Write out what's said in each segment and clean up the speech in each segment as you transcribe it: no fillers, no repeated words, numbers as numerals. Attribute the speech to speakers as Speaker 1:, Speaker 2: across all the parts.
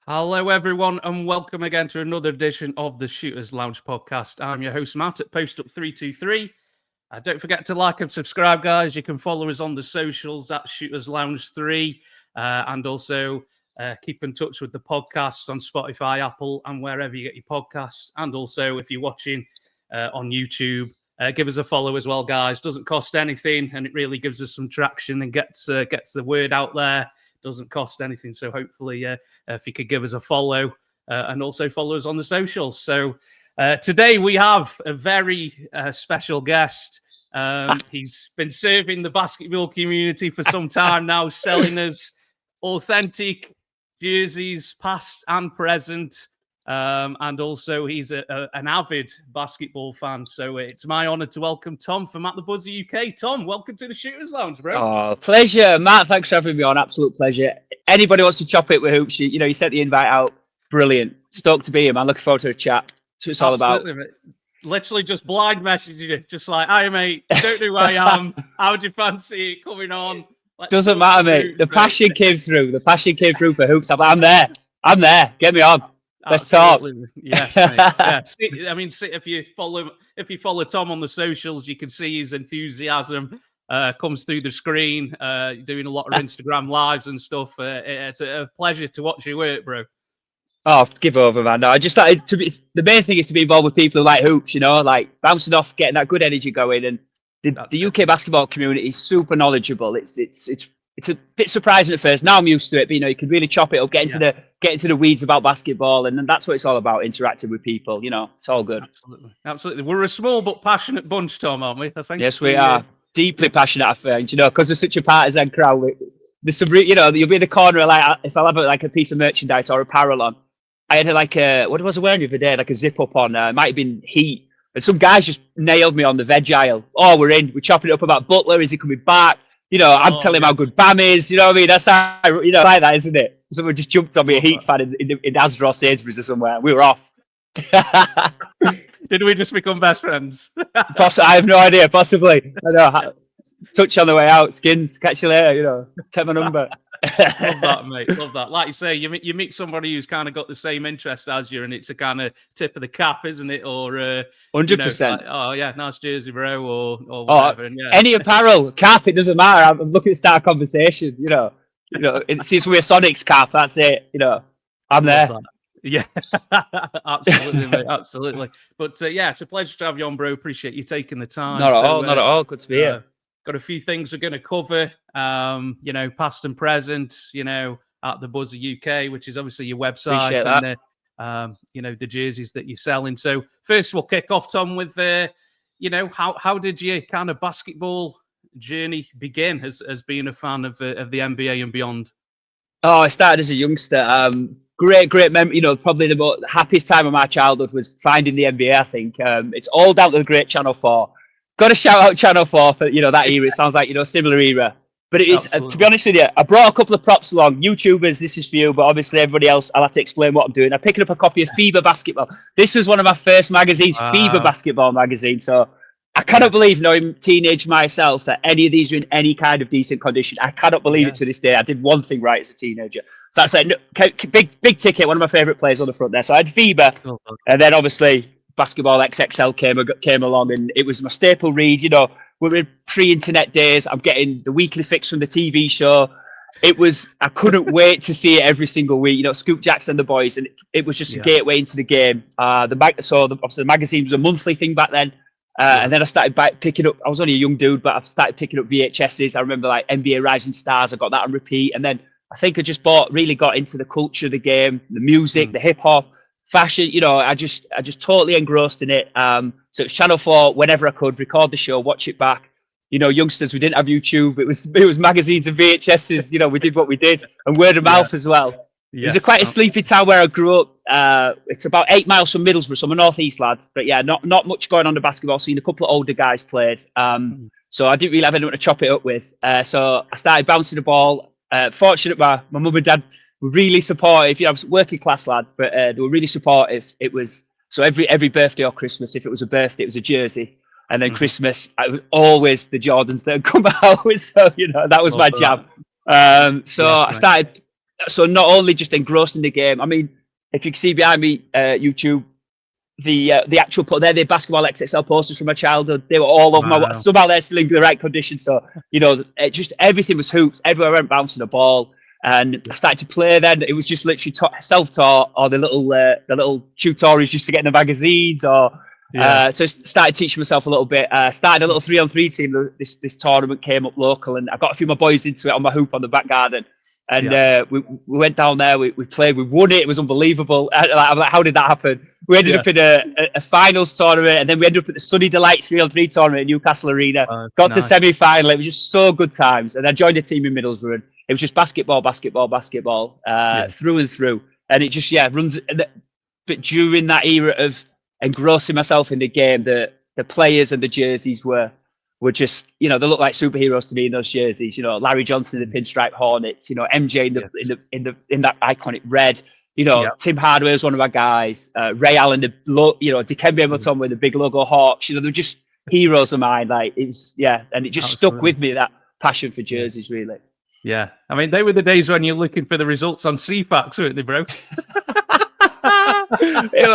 Speaker 1: Hello, everyone, and welcome again to another edition of the Shooters Lounge podcast. I'm your host, Matt, at PostUp323. Don't forget to like and subscribe, guys. You can follow us on the socials at Shooters Lounge 3, and also keep in touch with the podcasts on Spotify, Apple, and wherever you get your podcasts. And also, if you're watching on YouTube, give us a follow as well, guys. Doesn't cost anything, and it really gives us some traction and gets the word out there. Doesn't cost anything, so hopefully if you could give us a follow and also follow us on the socials. So today we have a very special guest. He's been serving the basketball community for some time now, selling us authentic jerseys, past and present. And also he's an avid basketball fan. So it's my honour to welcome Tom from At The Buzzer UK. Tom, welcome to the Shooters Lounge, bro.
Speaker 2: Oh, pleasure, Matt. Thanks for having me on. Absolute pleasure. Anybody wants to chop it with hoops, you sent the invite out. Brilliant. Stoked to be here, man. Looking forward to a chat. That's what it's all about.
Speaker 1: Mate. Literally just blind messaging you. Just like, hi, mate. Don't know who I am. How do you fancy it coming on?
Speaker 2: Doesn't matter, mate.
Speaker 1: Hoops,
Speaker 2: the passion came through. The passion came through for hoops. I'm there. Get me on. Let's talk.
Speaker 1: Yes, mate. Yeah. I mean, if you follow Tom on the socials, you can see his enthusiasm comes through the screen. Doing a lot of Instagram lives and stuff. It's a pleasure to watch your work, bro.
Speaker 2: Oh, give over, man. No, I just started to be. The main thing is to be involved with people who like hoops. Like bouncing off, getting that good energy going. And the UK basketball community is super knowledgeable. It's a bit surprising at first. Now I'm used to it, but you can really chop it up, get into the weeds about basketball, and that's what it's all about, interacting with people. It's all good.
Speaker 1: Absolutely. We're a small but passionate bunch, Tom, aren't we? I think.
Speaker 2: Yes, we are. Deeply passionate, I think, because we're such a partisan crowd. There's some, you'll be in the corner, like, if I'll have a piece of merchandise or apparel on. I had what was I wearing the other day? Like a zip up on, it might have been Heat. And some guys just nailed me on the veg aisle. Oh, we're chopping it up about Butler. Is he coming back? I'm telling him how good Bam is. You know what I mean? That's how, like that, isn't it? Someone just jumped on me, a Heat fan in Asda or Sainsbury's or somewhere. We were off.
Speaker 1: Did we just become best friends?
Speaker 2: I have no idea. Possibly. I know. Touch on the way out. Skins. Catch you later. Take my number.
Speaker 1: Love that, mate. Love that. Like you say, you meet somebody who's kind of got the same interest as you, and it's a kind of tip of the cap, isn't it? Or
Speaker 2: 100%.
Speaker 1: Like, oh yeah, nice jersey, bro, or whatever. And, yeah.
Speaker 2: Any apparel, cap, it doesn't matter. I'm looking to start a conversation. Since we're Sonics cap, that's it. I'm there.
Speaker 1: Yeah, absolutely, mate. Absolutely. But it's a pleasure to have you on, bro. Appreciate you taking the time.
Speaker 2: Not at all. Good to be here.
Speaker 1: Got a few things we're going to cover, past and present, at the Buzzer UK, which is obviously your website and the jerseys that you're selling. So first we'll kick off, Tom, with how did your kind of basketball journey begin as being a fan of the NBA and beyond?
Speaker 2: Oh, I started as a youngster. Great memory. Probably the happiest time of my childhood was finding the NBA. I think it's all down to the great Channel 4. Got to shout out Channel 4 for that era. It sounds like similar era, but it is. To be honest with you, I brought a couple of props along. YouTubers, this is for you, but obviously everybody else, I'll have to explain what I'm doing. I'm picking up a copy of FIBA Basketball. This was one of my first magazines, FIBA Basketball magazine. So I cannot believe, knowing teenage myself, that any of these are in any kind of decent condition. I cannot believe it to this day. I did one thing right as a teenager. So that's big ticket. One of my favorite players on the front there. So I had FIBA, and then obviously Basketball XXL came along, and it was my staple read. We're in pre-internet days. I'm getting the weekly fix from the TV show. I couldn't wait to see it every single week. Scoop Jackson and the boys, and it was just a gateway into the game. Obviously the magazine was a monthly thing back then. And then I started picking up. I was only a young dude, but I started picking up VHSs. I remember like NBA Rising Stars. I got that on repeat, and then I think I just really got into the culture of the game, the music, the hip hop, fashion. I just totally engrossed in it. So it was Channel 4 whenever I could, record the show, watch it back. Youngsters, we didn't have YouTube. It was magazines and VHSs. We did what we did, and word of mouth as well. It was quite a sleepy town where I grew up. It's about 8 miles from Middlesbrough, so I'm a northeast lad. But yeah, not much going on the basketball scene. A couple of older guys played. So I didn't really have anyone to chop it up with. So I started bouncing the ball. Fortunate, my mum and dad were really supportive. I was a working class lad, but they were really supportive. It was so every birthday or Christmas, if it was a birthday, it was a jersey. And then Christmas, I was always the Jordans that would come out. So, that was my jam. I started so not only just engrossed in the game. I mean, if you can see behind me, YouTube, the actual they're the basketball XXL posters from my childhood. They were all over my. Somehow they're still in the right condition. So just everything was hoops. Everywhere I went bouncing the ball, and I started to play. Then it was just literally self-taught, or the little tutorials used to get in the magazines, or so I started teaching myself a little bit. Started a little 3-on-3 team. This tournament came up local, and I got a few of my boys into it on my hoop on the back garden. And we went down there, we played, we won it. It was unbelievable. I'm like, how did that happen? We ended up in a finals tournament, and then we ended up at the Sunny Delight 3-on-3 tournament at Newcastle Arena. Got to semi-final. It was just so good times. And I joined a team in Middlesbrough, and it was just basketball through and through. And it just, runs. But during that era of engrossing myself in the game, the players and the jerseys were just, they look like superheroes to me in those jerseys. Larry Johnson in the pinstripe Hornets. MJ in that iconic red. Tim Hardaway was one of my guys. Ray Allen, Dikembe Mutombo with the big logo Hawks. They're just heroes of mine. Like it was, and it just stuck with me, that passion for jerseys, really.
Speaker 1: Yeah, I mean, they were the days when you're looking for the results on CFAX, weren't they, bro?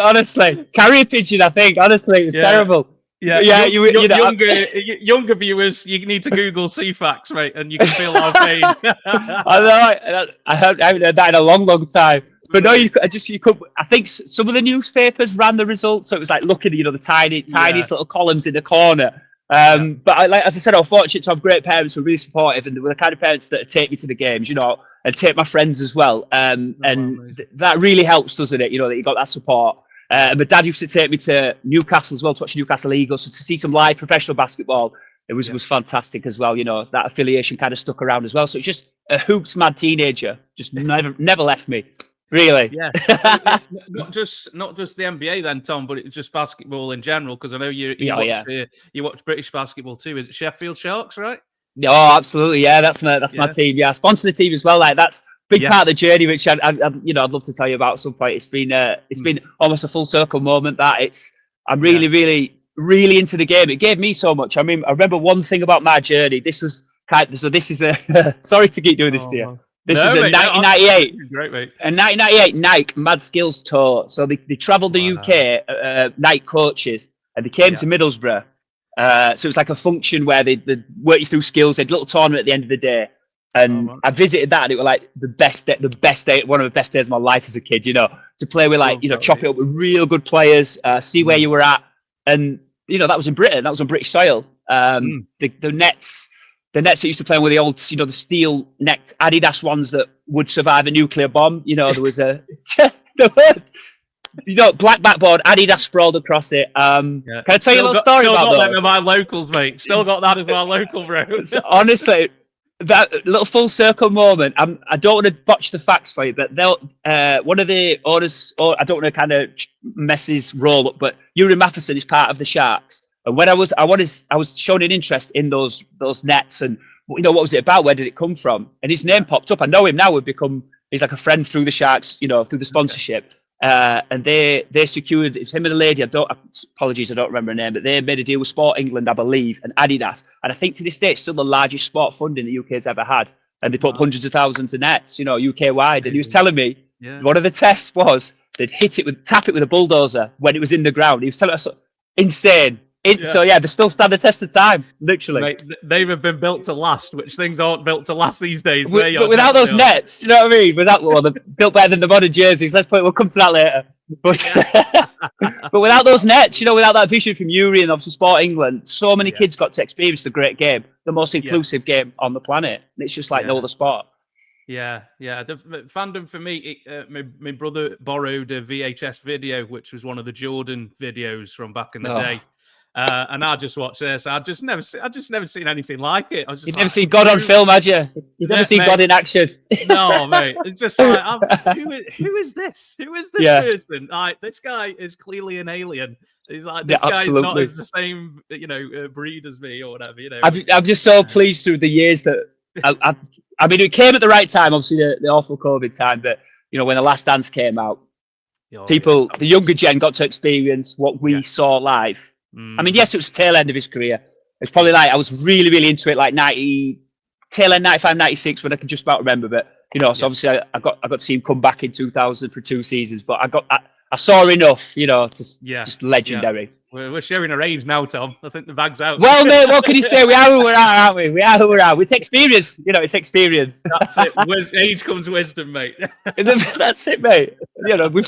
Speaker 2: Honestly, carrier pigeon. I think honestly, it was terrible.
Speaker 1: Yeah. Younger viewers, you need to Google CFAX, mate, and you can feel our pain.
Speaker 2: I know. I haven't heard that in a long, long time. But no, you could. I think some of the newspapers ran the results, so it was like looking at the tiniest little columns in the corner. But as I said, I was fortunate to have great parents who were really supportive, and they were the kind of parents that would take me to the games, and take my friends as well. That really helps, doesn't it? That you got that support. And my dad used to take me to Newcastle as well to watch Newcastle Eagles, so to see some live professional basketball, it was fantastic as well. That affiliation kind of stuck around as well. So it's just a hoops mad teenager, just never left me. Really?
Speaker 1: Yeah. not just the NBA then, Tom, but it's just basketball in general. Because I know you watch British basketball too. Is it Sheffield Sharks, right?
Speaker 2: Oh, absolutely. Yeah, that's my team. Yeah, I sponsor the team as well. Like that's a big part of the journey, which I'd love to tell you about at some point. It's been almost a full circle moment. I'm really, really, really into the game. It gave me so much. I mean, I remember one thing about my journey. This is sorry to keep doing this to you. This is a 1998.
Speaker 1: Great, mate.
Speaker 2: A 1998 Nike Mad Skills tour. So they travelled the UK, Nike coaches, and they came to Middlesbrough. So it was like a function where they'd work you through skills. They had a little tournament at the end of the day. And I visited that, and it was like the best day, one of the best days of my life as a kid, to play with chop it up with real good players, see where you were at. And, that was in Britain. That was on British soil. The nets that used to play with the old, the steel necked Adidas ones that would survive a nuclear bomb. There was black backboard, Adidas sprawled across it. Can I tell you a little story about those?
Speaker 1: Still got that with my locals, mate. Still got that as my local, bro.
Speaker 2: Honestly, that little full circle moment. I don't want to botch the facts for you, but one of the owners, or I don't want to kind of mess his role up, but Yuri Matheson is part of the Sharks. And when I was showing an interest in those nets, and what was it about? Where did it come from? And his name popped up. I know him now. He's like a friend through the Sharks, through the sponsorship. And they secured, it's him and a lady. Apologies, I don't remember her name, but they made a deal with Sport England, I believe, and Adidas. And I think to this day, it's still the largest sport funding the UK's ever had. And they put hundreds of thousands of nets, UK wide. And he was telling me one of the tests was they'd tap it with a bulldozer when it was in the ground. He was telling us insane. So they still stand the test of time, literally.
Speaker 1: Mate, they've been built to last, which things aren't built to last these days.
Speaker 2: But without those nets, you know what I mean? They're built better than the modern jerseys. We'll come to that later. But without those nets, without that vision from Yuri and obviously Sport England, so many kids got to experience the great game, the most inclusive game on the planet. And it's just like no other sport.
Speaker 1: Yeah. The fandom for me, my brother borrowed a VHS video, which was one of the Jordan videos from back in the day. And I just watched this. I just never seen anything like it.
Speaker 2: You've never seen God on film, had you? You've never seen God in action.
Speaker 1: No, mate. It's just like, who is this? Who is this person? Like, this guy is clearly an alien. He's like, this guy's not as the same, breed as me or whatever.
Speaker 2: I'm just so pleased through the years that I mean, it came at the right time. Obviously, the awful COVID time, but when The Last Dance came out, the younger gen got to experience what we saw live. I mean, yes, it was the tail end of his career. It's probably like I was really, really into it, like 95, tail end 95, 96 when I can just about remember. But you know, so obviously I got to see him come back in 2000 for 2 seasons. But I saw enough, you know, just legendary.
Speaker 1: We're showing our age now, Tom. I think the bag's out.
Speaker 2: Well, mate, what can you say? We are who we are, aren't we? We are who we are. It's experience. You know, it's experience.
Speaker 1: That's it. Age comes wisdom, mate.
Speaker 2: That's it, mate. You know, we've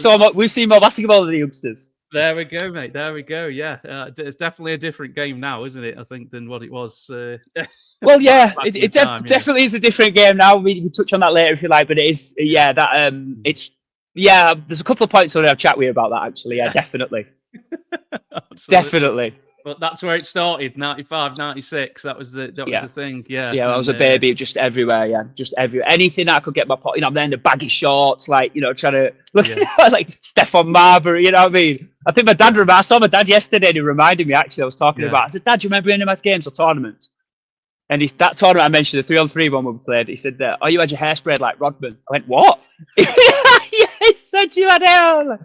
Speaker 2: seen more basketball than the youngsters.
Speaker 1: There we go, mate. There we go. Yeah, it's definitely a different game now, isn't it? I think than what it was.
Speaker 2: Well, yeah, it definitely is a different game now. We can touch on that later if you like, but it is. Yeah, that it's. Yeah, there's a couple of points I want to have a chat with you about that actually. Yeah, definitely. Definitely.
Speaker 1: But that's where it started, 95, 96. That was the thing. Yeah.
Speaker 2: Yeah, I was a baby just everywhere. Yeah, just everywhere. Anything I could get my pot. You know, I'm there in the baggy shorts, like, you know, trying to look like Stefan Marbury. You know what I mean? I think I saw my dad yesterday and he reminded me actually, I was talking about, I said, Dad, do you remember any of my games or tournaments? And that tournament I mentioned, the 3-on-3 one we played, he said, oh, you had your hair sprayed like Rodman. I went, what? Yeah, he said you had hair.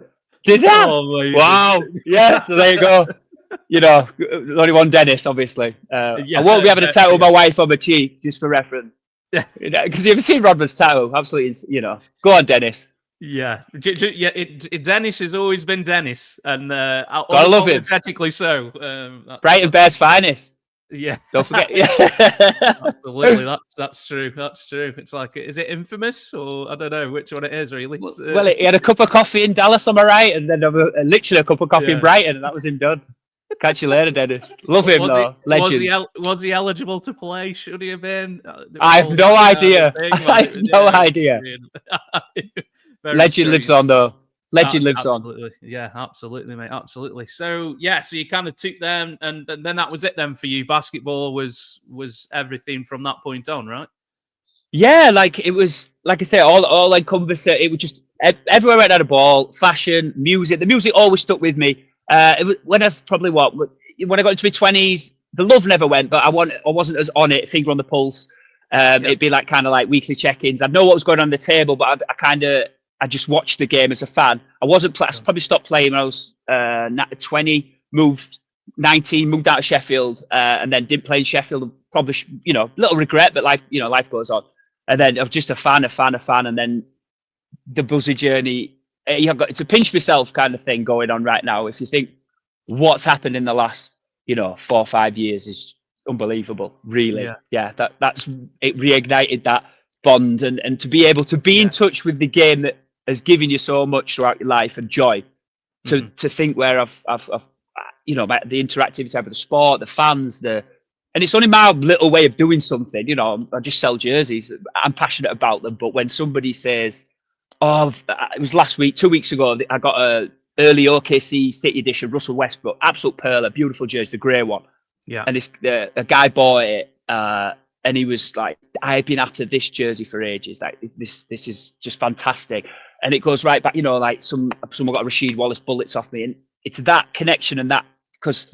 Speaker 2: Did I? Oh, wow. Yeah, so there you go. You know, only one Dennis, obviously. I won't be having a tattoo of my wife on my cheek, just for reference. Yeah. Because you've seen Rodman's tattoo. Absolutely, you know. Go on, Dennis.
Speaker 1: Yeah. Dennis has always been Dennis. And
Speaker 2: I love him.
Speaker 1: Technically so.
Speaker 2: Brighton Bears finest.
Speaker 1: Yeah.
Speaker 2: Don't forget. Yeah.
Speaker 1: Absolutely. That's true. That's true. It's like, is it infamous or I don't know which one it is really?
Speaker 2: Well, he had a cup of coffee in Dallas on my right and then literally a cup of coffee in Brighton and that was him done. Catch you later, Dennis. Love him though. Legend.
Speaker 1: Was he eligible to play? Should he have been?
Speaker 2: I have no idea. I have no idea. Legend lives on though. Legend lives
Speaker 1: absolutely.
Speaker 2: on.
Speaker 1: Yeah, absolutely, mate. Absolutely. So yeah, so you kind of took them, and then that was it. Then for you, basketball was everything from that point on, right?
Speaker 2: Yeah, like it was. Like I say, all encompassing. It was just everywhere I had a ball, fashion, music. The music always stuck with me. It was, when I was probably when I got into my 20s, the love never went, but I wasn't as on it, finger on the pulse. It'd be like kind of like weekly check-ins. I'd know what was going on the table, but I just watched the game as a fan. I probably stopped playing when I was 20, moved 19, moved out of Sheffield, and then didn't play in Sheffield. Probably, you know, little regret, but life goes on. And then I was just a fan, and then the Buzzy journey. It's a pinch myself kind of thing going on right now. If you think what's happened in the last, 4 or 5 years is unbelievable, really. Yeah, that's it reignited that bond and to be able to be in touch with the game that has given you so much throughout your life and joy. To think where I've the interactivity of the sport, the fans, and it's only my little way of doing something. I just sell jerseys. I'm passionate about them, but when somebody says, "Oh, it was last week, 2 weeks ago, I got a early OKC City edition Russell Westbrook, absolute pearl, a beautiful jersey, the grey one."
Speaker 1: Yeah,
Speaker 2: and a guy bought it. And he was like, I've been after this jersey for ages. Like this is just fantastic. And it goes right back, like someone got Rasheed Wallace bullets off me. And it's that connection and that, because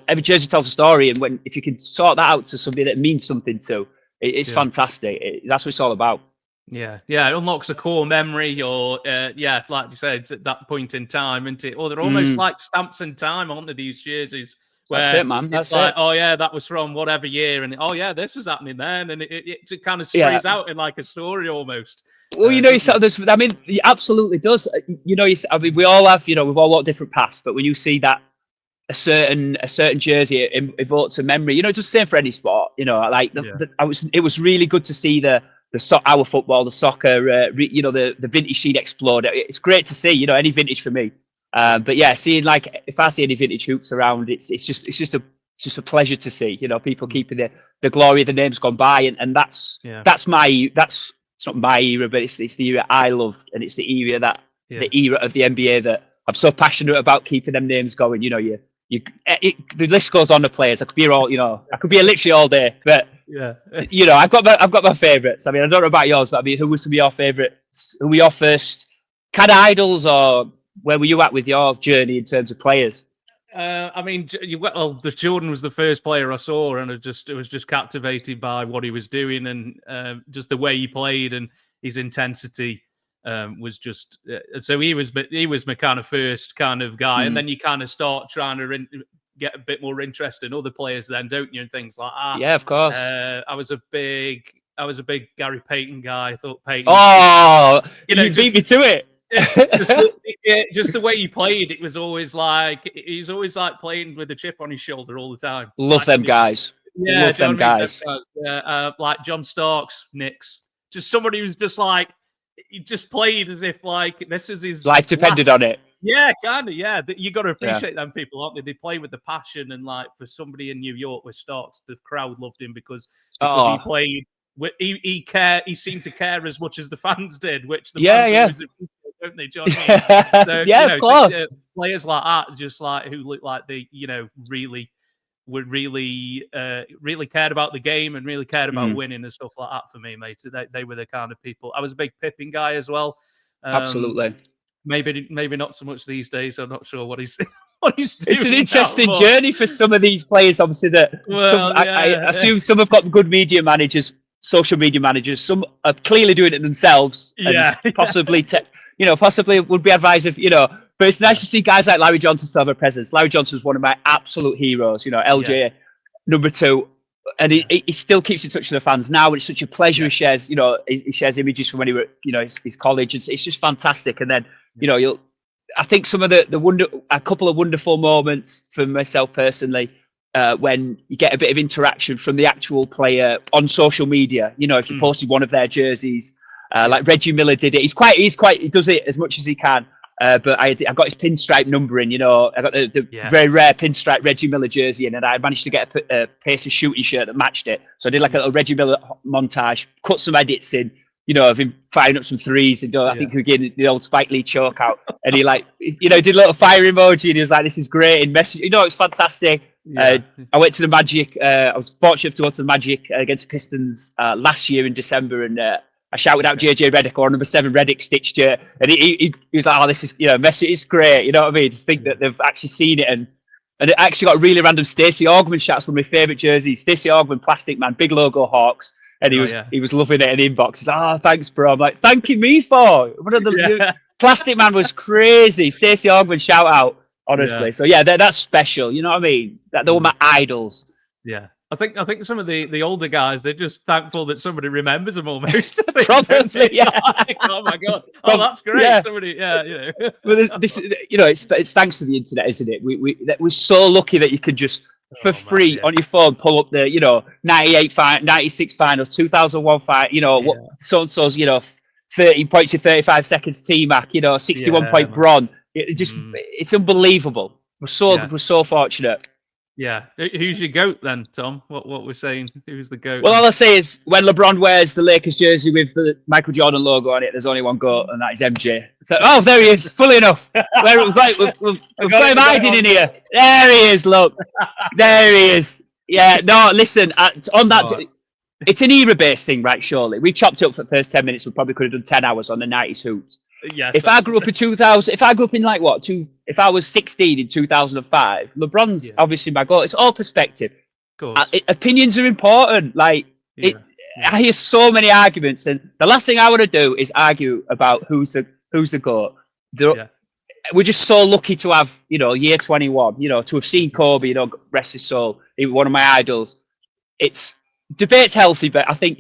Speaker 2: every jersey tells a story. And if you can sort that out to somebody that means something to, it's fantastic. That's what it's all about.
Speaker 1: Yeah. It unlocks a core memory or, like you said, at that point in time, isn't it? Or they're almost like stamps in time, aren't they, these jerseys?
Speaker 2: That's it, man. That's
Speaker 1: like,
Speaker 2: it.
Speaker 1: Oh yeah, that was from whatever year, and this was happening then, and it kind of sprays out in like a story almost.
Speaker 2: Well, it absolutely does. We all have, we've all got different paths, but when you see that a certain jersey, it evokes a memory. It's just the same for any sport. It was really good to see our football, the soccer, the vintage scene explode. It's great to see, any vintage for me. But yeah, seeing if I see any vintage hoops around, it's just a pleasure to see. People keeping the glory of the names gone by, and that's it's not my era, but it's the era I loved, and it's the era the era of the NBA that I'm so passionate about keeping them names going. The list goes on. The players, I could be here literally all day, but I've got my favourites. I mean, I don't know about yours, but who were some of your favourites? Who were your first kind of idols, or where were you at with your journey in terms of players?
Speaker 1: The Jordan was the first player I saw, and I was just captivated by what he was doing, and just the way he played and his intensity was just. So he was my kind of first kind of guy, and then you kind of start trying to get a bit more interest in other players, then, don't you, and things like that.
Speaker 2: Yeah, of course.
Speaker 1: I was a big I was a big Gary Payton guy. I thought Payton.
Speaker 2: Oh, you beat me to it.
Speaker 1: Just the way he played, it was always like he's always like playing with a chip on his shoulder all the time.
Speaker 2: Love them guys.
Speaker 1: Yeah,
Speaker 2: love them guys.
Speaker 1: Like John Starks, Knicks. Just somebody who's just like he just played as if like this is his
Speaker 2: life depended on it.
Speaker 1: Yeah, kind of. Yeah, you got to appreciate them people, aren't they? They play with the passion, and like for somebody in New York with Starks, the crowd loved him because he played. He seemed to care as much as the fans did, which the fans always appreciate, don't they, John? So,
Speaker 2: of course.
Speaker 1: Players like that, just like who look like they, really would really cared about the game and really cared about winning and stuff like that. For me, mate, they were the kind of people. I was a big Pippen guy as well.
Speaker 2: Absolutely.
Speaker 1: Maybe not so much these days. I'm not sure what he's doing.
Speaker 2: It's an interesting journey for some of these players. Obviously, I assume some have got good media managers, social media managers. Some are clearly doing it themselves. And possibly, possibly would be advised if But it's nice to see guys like Larry Johnson still have a presence. Larry Johnson was one of my absolute heroes. LJ number 2. And he still keeps in touch with the fans now. And it's such a pleasure. He shares, he shares images from when he were, his college. It's just fantastic. And then, I think some of a couple of wonderful moments for myself personally, when you get a bit of interaction from the actual player on social media. If you posted one of their jerseys, like Reggie Miller did it. He does it as much as he can. But I got his pinstripe number in, I got the very rare pinstripe Reggie Miller jersey in, and I managed to get a Pacers shooting shirt that matched it. So I did like a little Reggie Miller montage, cut some edits in, of him firing up some threes, and I think he gave the old Spike Lee choke out, and he did a little fire emoji, and he was like, "This is great," and message, it's fantastic. I went to the Magic. I was fortunate to go to the Magic against the Pistons last year in December, and I shouted out JJ Redick or number 7 Redick stitched it, and he was like, "Oh, this is message. It's great." You know what I mean? Just think that they've actually seen it, and it actually got a really random Stacey Augmon shots, one of my favorite jerseys. Stacey Augmon, Plastic Man, big logo Hawks, and he was loving it in the inbox. He's like, "Oh, thanks, bro." I'm like, "Thanking me for?" One of the Plastic Man was crazy. Stacey Augmon shout out, honestly. So that's special. You know what I mean? They were my idols.
Speaker 1: Yeah. I think some of the older guys, they're just thankful that somebody remembers them almost.
Speaker 2: Probably, yeah.
Speaker 1: Like, oh my god! Oh, that's great.
Speaker 2: Yeah.
Speaker 1: Somebody,
Speaker 2: Well, this, it's thanks to the internet, isn't it? We're so lucky that you could just for free on your phone pull up the 96 finals, 2001 final. What so and so's 13 points in 35 seconds T-Mac, 61 point Bron. It's unbelievable. We're so fortunate.
Speaker 1: Yeah. Who's your GOAT then, Tom? What we're saying? Who's the GOAT?
Speaker 2: Well, all I say is when LeBron wears the Lakers jersey with the Michael Jordan logo on it, there's only one GOAT, and that is MJ. So, there he is. Fully enough. We've got him hiding in here. There he is. Look, there he is. Yeah. No, listen. On that, it's an era-based thing, right? Surely we chopped up for the first 10 minutes. We probably could have done 10 hours on the 90s hoops.
Speaker 1: Yes.
Speaker 2: If I grew up in 2000, if I grew up in if I was 16 in 2005, LeBron's obviously my goal. It's all perspective.
Speaker 1: Of course.
Speaker 2: Opinions are important. I hear so many arguments, and the last thing I want to do is argue about who's the GOAT. We're just so lucky to have year 21. To have seen Kobe. Rest his soul. He was one of my idols. Debate's healthy, but I think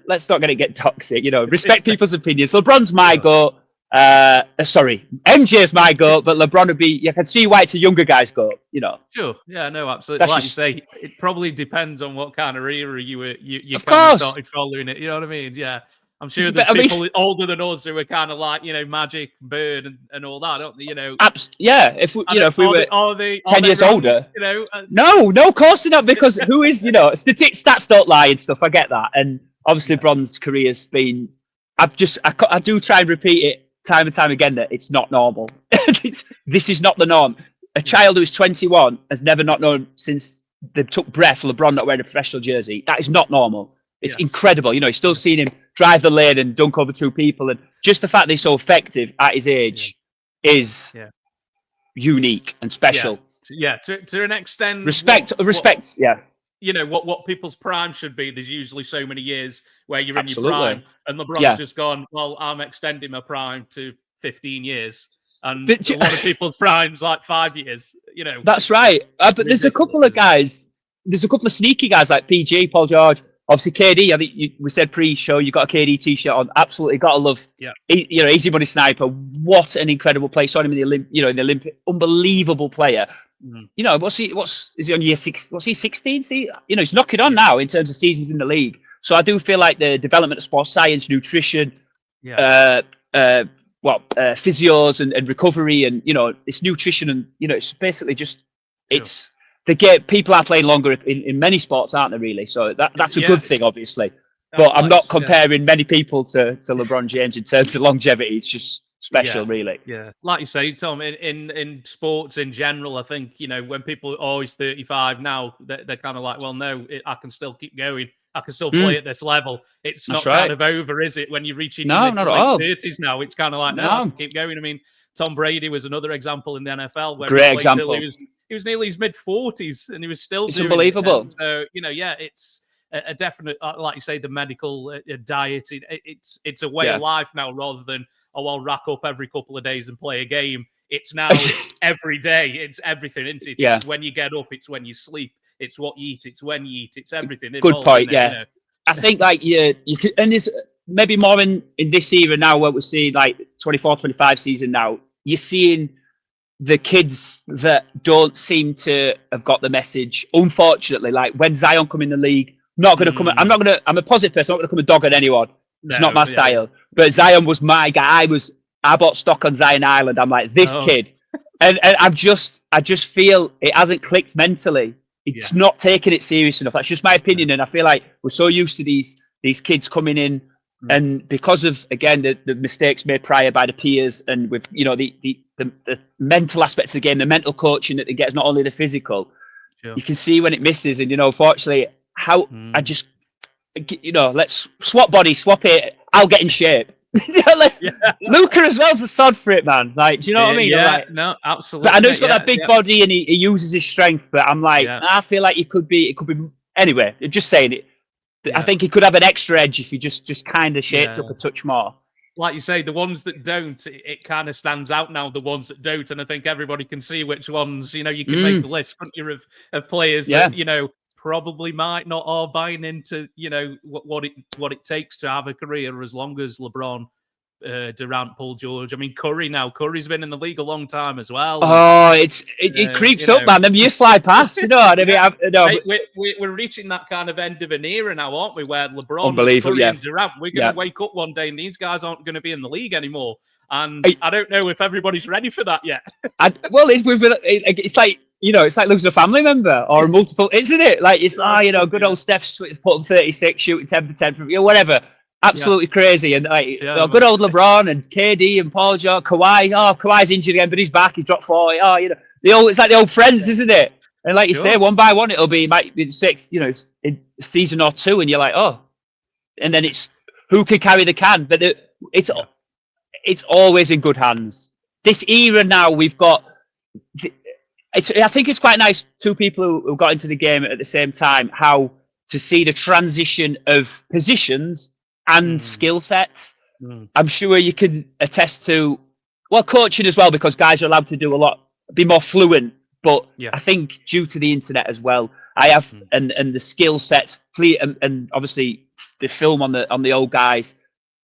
Speaker 2: let's not get toxic. Respect people's opinions. LeBron's my GOAT. MJ's my GOAT, but LeBron would be. You can see why it's a younger guy's GOAT.
Speaker 1: Sure. Yeah. No. Absolutely. Like you say, it probably depends on what kind of era you kind of started following it. You know what I mean? Yeah. I'm sure there's people older than us who are kind of like Magic, Bird, and all that, don't they?
Speaker 2: If we were 10 years older, no, of course not, because who is stats don't lie and stuff. I get that, and obviously Bron's career's been. I do try and repeat it time and time again that it's not normal. This is not the norm. A child who's 21 has never not known since they took breath LeBron not wearing a professional jersey. That is not normal. It's incredible. You've still seen him drive the lane and dunk over 2 people. And just the fact that he's so effective at his age is unique and special.
Speaker 1: Yeah, to an extent.
Speaker 2: Respect.
Speaker 1: What people's prime should be. There's usually so many years where you're in your prime. And LeBron's just gone, well, I'm extending my prime to 15 years. And a lot of people's prime's like 5 years.
Speaker 2: That's right. But there's a couple of guys. There's a couple of sneaky guys like PG, Paul George, Obviously, KD. I think we said pre-show you got a KD t-shirt on. Absolutely, got to love.
Speaker 1: Yeah.
Speaker 2: Easy money sniper. What an incredible player! Saw him in the Olympic. Unbelievable player. Is he on year 6? What's he 16? See, he's knocking on now in terms of seasons in the league. So I do feel like the development of sports science, nutrition, physios and recovery, and it's nutrition, and it's basically just people are playing longer in many sports, aren't they? Really, so that's a good thing, obviously. But I'm not comparing many people to LeBron James in terms of longevity. It's just special, really.
Speaker 1: Yeah, like you say, Tom, in sports in general, I think when people are always 35 now, they're kind of like, well, no, I can still keep going. I can still play at this level. It's not kind of over, is it? When you're reaching your mid to late 30s now, it's kind of like, no, I can keep going. I mean, Tom Brady was another example in the NFL. Where
Speaker 2: Great example.
Speaker 1: He was nearly his mid-40s, and he was still doing
Speaker 2: unbelievable.
Speaker 1: It. So, it's a definite, like you say, the medical diet. It's a way of life now, rather than, I'll rack up every couple of days and play a game. It's now every day. It's everything, isn't it? It's when you get up. It's when you sleep. It's what you eat. It's when you eat. It's everything.
Speaker 2: Good point. Yeah, I think like you can, and there's maybe more in this era now where we see like 24-25 season now. You're seeing the kids that don't seem to have got the message. Unfortunately, like when Zion come in the league, I'm a positive person. I'm not going to come and dog on anyone. It's not my style. But Zion was my guy. I bought stock on Zion Island. I'm like, this kid. And I just feel it hasn't clicked mentally. It's not taking it serious enough. That's just my opinion. And I feel like we're so used to these kids coming in, and because of, again, the mistakes made prior by the peers, and with, the mental aspects of the game, the mental coaching that it gets, not only the physical, you can see when it misses. And, unfortunately, how I just, let's swap bodies, swap it. I'll get in shape. Luka as well's a sod for it, man. Like, do you know what I mean?
Speaker 1: Yeah,
Speaker 2: like,
Speaker 1: no, absolutely.
Speaker 2: But I know he's got that big body and he uses his strength. But I'm like, I feel like it could be. Anyway, just saying it. I think he could have an extra edge if he just kind of shaped up a touch more.
Speaker 1: Like you say, the ones that don't, it kind of stands out now. The ones that don't, and I think everybody can see which ones. You can make a list, couldn't you, of players that probably might not are buying into what it takes to have a career as long as LeBron, Durant, Paul George. I mean, Curry's been in the league a long time as well.
Speaker 2: Oh, it creeps up, man. Them years fly past. You know what I mean?
Speaker 1: We're reaching that kind of end of an era now, aren't we? Where LeBron, Curry, and Durant, we're going to wake up one day and these guys aren't going to be in the league anymore. And I don't know if everybody's ready for that yet.
Speaker 2: It's like, it's like losing a family member or multiple, isn't it? Like, it's good old Steph put up 36, shooting 10 for 10 from whatever. Absolutely crazy. And good old LeBron and KD and Paul George, Kawhi. Oh, Kawhi's injured again, but he's back. He's dropped 40. Oh, it's like the old friends, isn't it? And like you say, one by one, might be 6, in a season or 2, and you're like, oh. And then it's who can carry the can. But it's always in good hands. This era now, we've got. I think it's quite nice, two people who got into the game at the same time, how to see the transition of positions and skill sets. I'm sure you can attest to, coaching as well, because guys are allowed to do a lot, be more fluent. But I think due to the internet as well, I have and the skill sets, and obviously the film on the old guys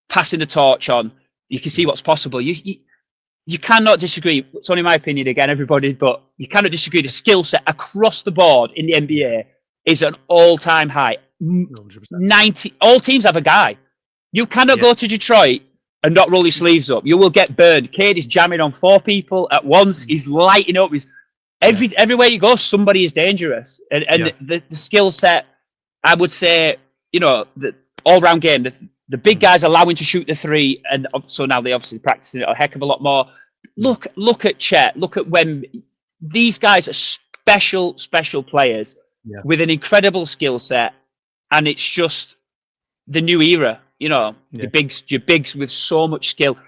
Speaker 2: passing the torch on. You can see what's possible. You cannot disagree. It's only my opinion again, everybody, but you cannot disagree. The skill set across the board in the NBA is an all-time high. 90. All teams have a guy. You cannot go to Detroit and not roll your sleeves up. You will get burned. Cade is jamming on 4 people at once. He's lighting up. Everywhere you go, somebody is dangerous. And the skill set, I would say, the all-round game. The big guys allowing to shoot the 3, and so now they obviously practicing it a heck of a lot more. Look at Chet. Look at when these guys are special players with an incredible skill set, and it's just the new era. Your bigs with so much skill,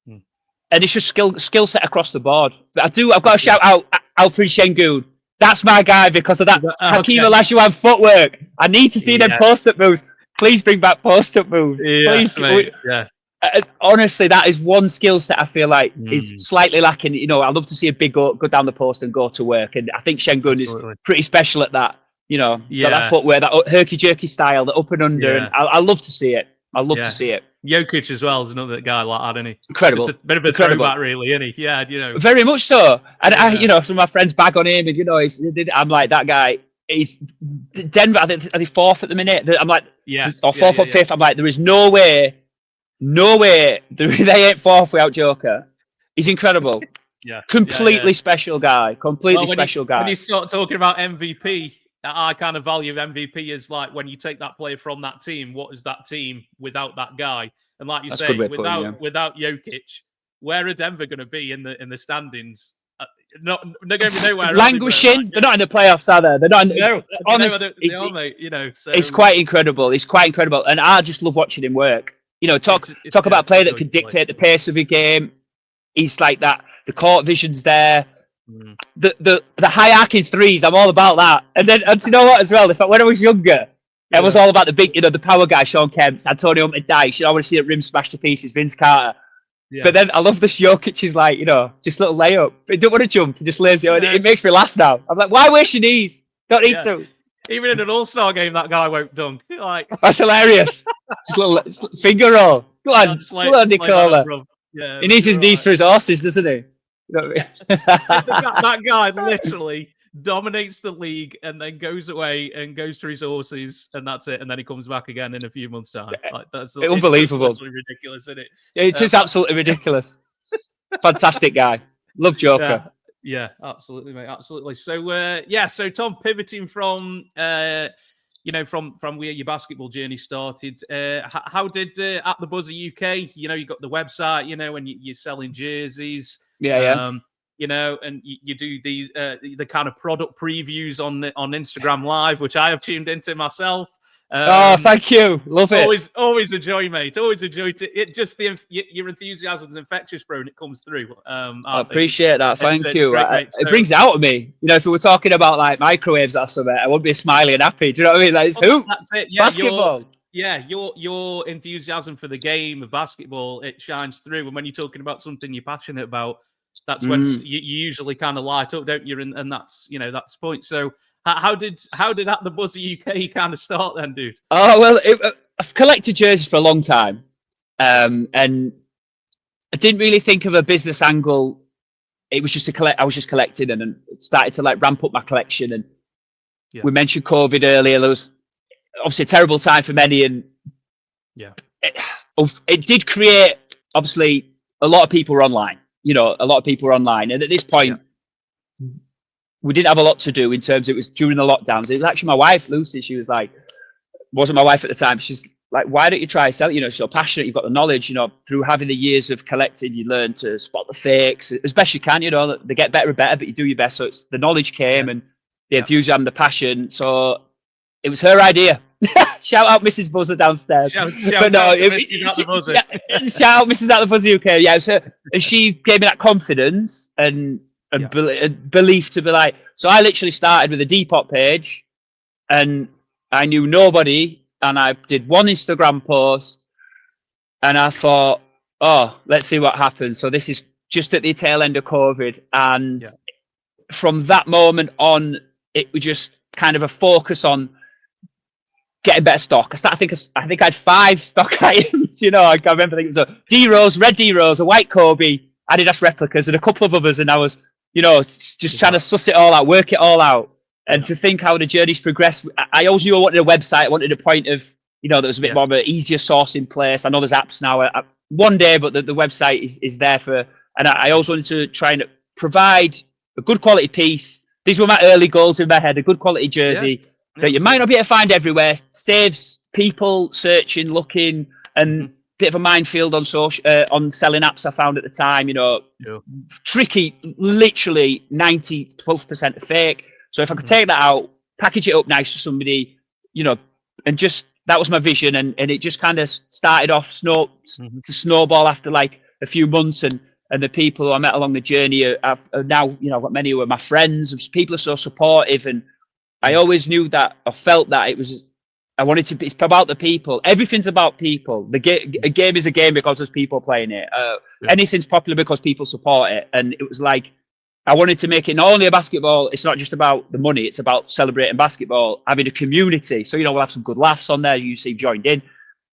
Speaker 2: and it's just skill set across the board. I've got to shout out Alfred Şengün. That's my guy because of that Hakeem Olajuwon footwork. I need to see them post-up moves. Please bring back post-up moves. Please, mate. Honestly, that is one skill set I feel like is slightly lacking. I'd love to see a big go down the post and go to work. And I think Şengün is pretty special at that. You know, got
Speaker 1: Yeah.
Speaker 2: that footwear, that herky jerky style, the up and under.
Speaker 1: Yeah.
Speaker 2: And I love to see it. I love
Speaker 1: Yeah.
Speaker 2: to see it.
Speaker 1: Jokic as well is another guy like that, isn't he?
Speaker 2: Incredible.
Speaker 1: It's a bit of a
Speaker 2: Incredible.
Speaker 1: throwback, really, isn't he? Yeah, you know.
Speaker 2: Very much so. And
Speaker 1: Yeah.
Speaker 2: you know, some of my friends bag on him, and you know, I'm like, that guy. He's Denver. Are they fourth at the minute? I'm like,
Speaker 1: Yeah.
Speaker 2: or fourth or fifth. I'm like, there is no way they ain't fourth without Joker. He's incredible.
Speaker 1: Yeah.
Speaker 2: Completely special guy. Completely special guy.
Speaker 1: When you start talking about MVP, I kind of value MVP as like when you take that player from that team, what is that team without that guy? And like you
Speaker 2: That's
Speaker 1: say,
Speaker 2: a good way of putting it, yeah.
Speaker 1: without Jokic, where are Denver going to be in the standings? They're going to be nowhere.
Speaker 2: Languishing. They're not in the playoffs, are they? They're not.
Speaker 1: No,
Speaker 2: honestly,
Speaker 1: they are, mate. You know, so
Speaker 2: it's quite incredible. It's quite incredible, and I just love watching him work. You know, talk about a player that can dictate the pace of a game. He's like that. The court vision's there. Mm. The high arcing threes. I'm all about that. And then, and you know what as well? When I was younger, it was all about the big, you know, the power guy, Sean Kemp, Antonio Dice. You know, I want to see the rim smashed to pieces, Vince Carter. Yeah. But then I love this Jokic is like, you know, just little layup. He don't want to jump. He just lays it on. It makes me laugh now. I'm like, why waste your knees? Don't need to.
Speaker 1: Even in an all-star game, that guy won't dunk. Like
Speaker 2: that's hilarious. Just little finger roll. Go on, Nicola. Yeah, he needs his knees for his horses, doesn't he? You know what I mean?
Speaker 1: that guy literally dominates the league and then goes away and goes to his horses, and that's it. And then he comes back again in a few months' time. Like, that's
Speaker 2: unbelievable.
Speaker 1: It's ridiculous, isn't it?
Speaker 2: It's just absolutely ridiculous. Fantastic guy. Love Joker.
Speaker 1: Yeah, absolutely, mate. Absolutely. So, so Tom, pivoting from, you know, from where your basketball journey started, how did At The Buzzer UK? You know, you got the website. You know, and you're selling jerseys.
Speaker 2: Yeah.
Speaker 1: You know, and you do these the kind of product previews on Instagram Live, which I have tuned into myself.
Speaker 2: Thank you. Love it.
Speaker 1: Always a joy, mate. Always a joy to it. Just your enthusiasm is infectious, bro, and it comes through.
Speaker 2: I appreciate that. Thank you.
Speaker 1: Great,
Speaker 2: it brings it out of me. You know, if we were talking about like microwaves or something, I wouldn't be smiling and happy. Do you know what I mean? Like it's hoops. It's basketball.
Speaker 1: Your enthusiasm for the game of basketball, it shines through. And when you're talking about something you're passionate about, that's when you usually kind of light up, don't you? And that's, you know, that's the point. So how did At The Buzzer UK kind of start then, dude?
Speaker 2: Oh, well, I've collected jerseys for a long time. And I didn't really think of a business angle. It was just I was just collecting and started to like ramp up my collection. And we mentioned COVID earlier. There was obviously a terrible time for many. And it did create, obviously, a lot of people were online. You know, a lot of people were online. And at this point, we didn't have a lot to do in terms, it was during the lockdowns. It was actually my wife, Lucy, she was like, wasn't my wife at the time. She's like, why don't you try sell? You know, she's so passionate. You've got the knowledge, you know, through having the years of collecting, you learn to spot the fakes as best you can, you know, they get better and better, but you do your best. So it's the knowledge came and the enthusiasm, the passion. So it was her idea. Shout out Mrs. Buzzer downstairs.
Speaker 1: Shout out Mrs. At The Buzzer.
Speaker 2: Shout out Mrs. At The Buzzer UK. Yeah, so, and she gave me that confidence and belief to be like, so I literally started with a Depop page and I knew nobody and I did one Instagram post and I thought, oh, let's see what happens. So this is just at the tail end of COVID. And from that moment on, it was just kind of a focus on getting better stock. I think I had 5 stock items, you know, I can't remember. I think it was a D-Rose, red D-Rose, a white Kobe, Adidas replicas and a couple of others. And I was, you know, just trying to suss it all out, work it all out. And to think how the journey's progressed. I always knew I wanted a website. I wanted a point of, you know, that was a bit more of an easier source in place. I know there's apps now. One day, but the website is there for, and I always wanted to try and provide a good quality piece. These were my early goals in my head, a good quality jersey that you might not be able to find everywhere. Saves people searching, looking, and bit of a minefield on social, on selling apps I found at the time, you know, tricky, literally 90+% fake. So if I could take that out, package it up nice for somebody, you know, and just, that was my vision. And it just kind of started off to snowball after like a few months. And the people who I met along the journey are now, you know, I've got many who are my friends. People are so supportive. And I always knew that, I felt that it was, I wanted to be, it's about the people. Everything's about people. A game is a game because there's people playing it. Anything's popular because people support it. And it was like, I wanted to make it not only a basketball, it's not just about the money, it's about celebrating basketball, having a community. So, we'll have some good laughs on there. You see, joined in.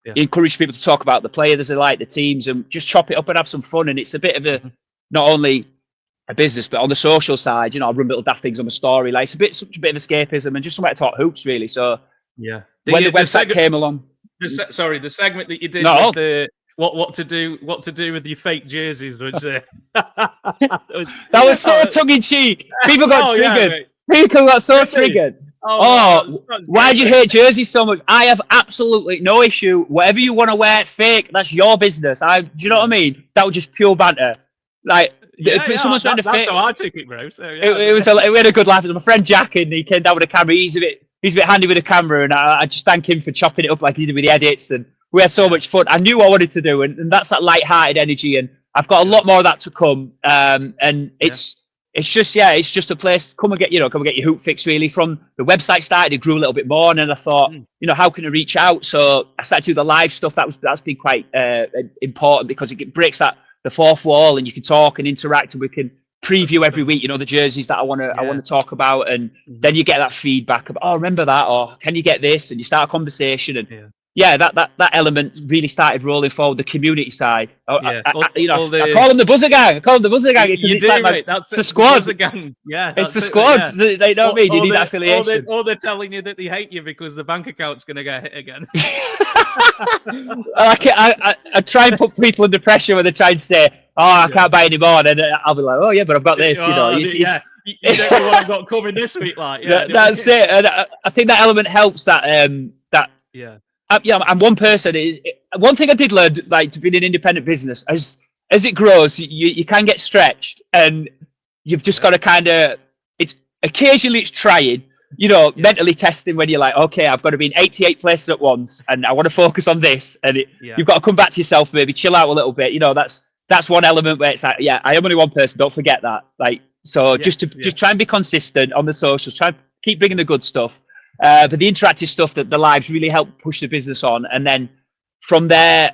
Speaker 1: Yeah.
Speaker 2: Encourage people to talk about the players they like, the teams, and just chop it up and have some fun. And it's a bit of a, not only a business, but on the social side, I run little daft things on my story. Like, it's such a bit of escapism and just somewhere to talk hoops, really. So,
Speaker 1: yeah.
Speaker 2: When the website came along.
Speaker 1: The segment that you did
Speaker 2: No.
Speaker 1: with the what to do with your fake jerseys was
Speaker 2: that was so tongue in cheek. People got triggered. People got so triggered. Why do you hate jerseys so much? I have absolutely no issue. Whatever you want to wear, fake, that's your business. Do you know what I mean? That was just pure banter. Like, someone's trying to fake.
Speaker 1: That's how I took it, bro. So,
Speaker 2: we had a good laugh. It was my friend Jack, and he came down with a camera. He's a bit handy with a camera, and I just thank him for chopping it up like he did with the edits. And we had so much fun. I knew I wanted to do, and that's that light-hearted energy. And I've got a lot more of that to come. And it's just a place. Come and get your hoop fix. Really, from the website started, it grew a little bit more, and then I thought, how can I reach out? So I started to do the live stuff. That's been quite important because it breaks the fourth wall, and you can talk and interact, and we can preview every week. The jerseys that I want to talk about, and then you get that feedback of, remember that, or can you get this, and you start a conversation, and that element really started rolling forward. The community side, I call them the Buzzer Gang.
Speaker 1: You do,
Speaker 2: like
Speaker 1: mate. That's
Speaker 2: the squad.
Speaker 1: The gang. Yeah,
Speaker 2: it's the squad. Yeah. They know what I mean. You need that affiliation.
Speaker 1: Or they're telling you that they hate you because the bank account's going to get hit again.
Speaker 2: I try and put people under pressure when they try and say, I can't buy any more, and I'll be like, but I've got this.
Speaker 1: You don't know what I've got coming this week, like.
Speaker 2: That's it. And I think that element helps. I'm one person. One thing I did learn, like, to be an independent business, as it grows, you can get stretched, and you've just got to kind of. Occasionally it's trying, mentally testing when you're like, okay, I've got to be in 88 places at once, and I want to focus on this, and you've got to come back to yourself, maybe chill out a little bit. That's one element where it's like, I am only one person. Don't forget that. Like, so just try and be consistent on the socials. Try and keep bringing the good stuff. But the interactive stuff, that the lives really help push the business on. And then from there,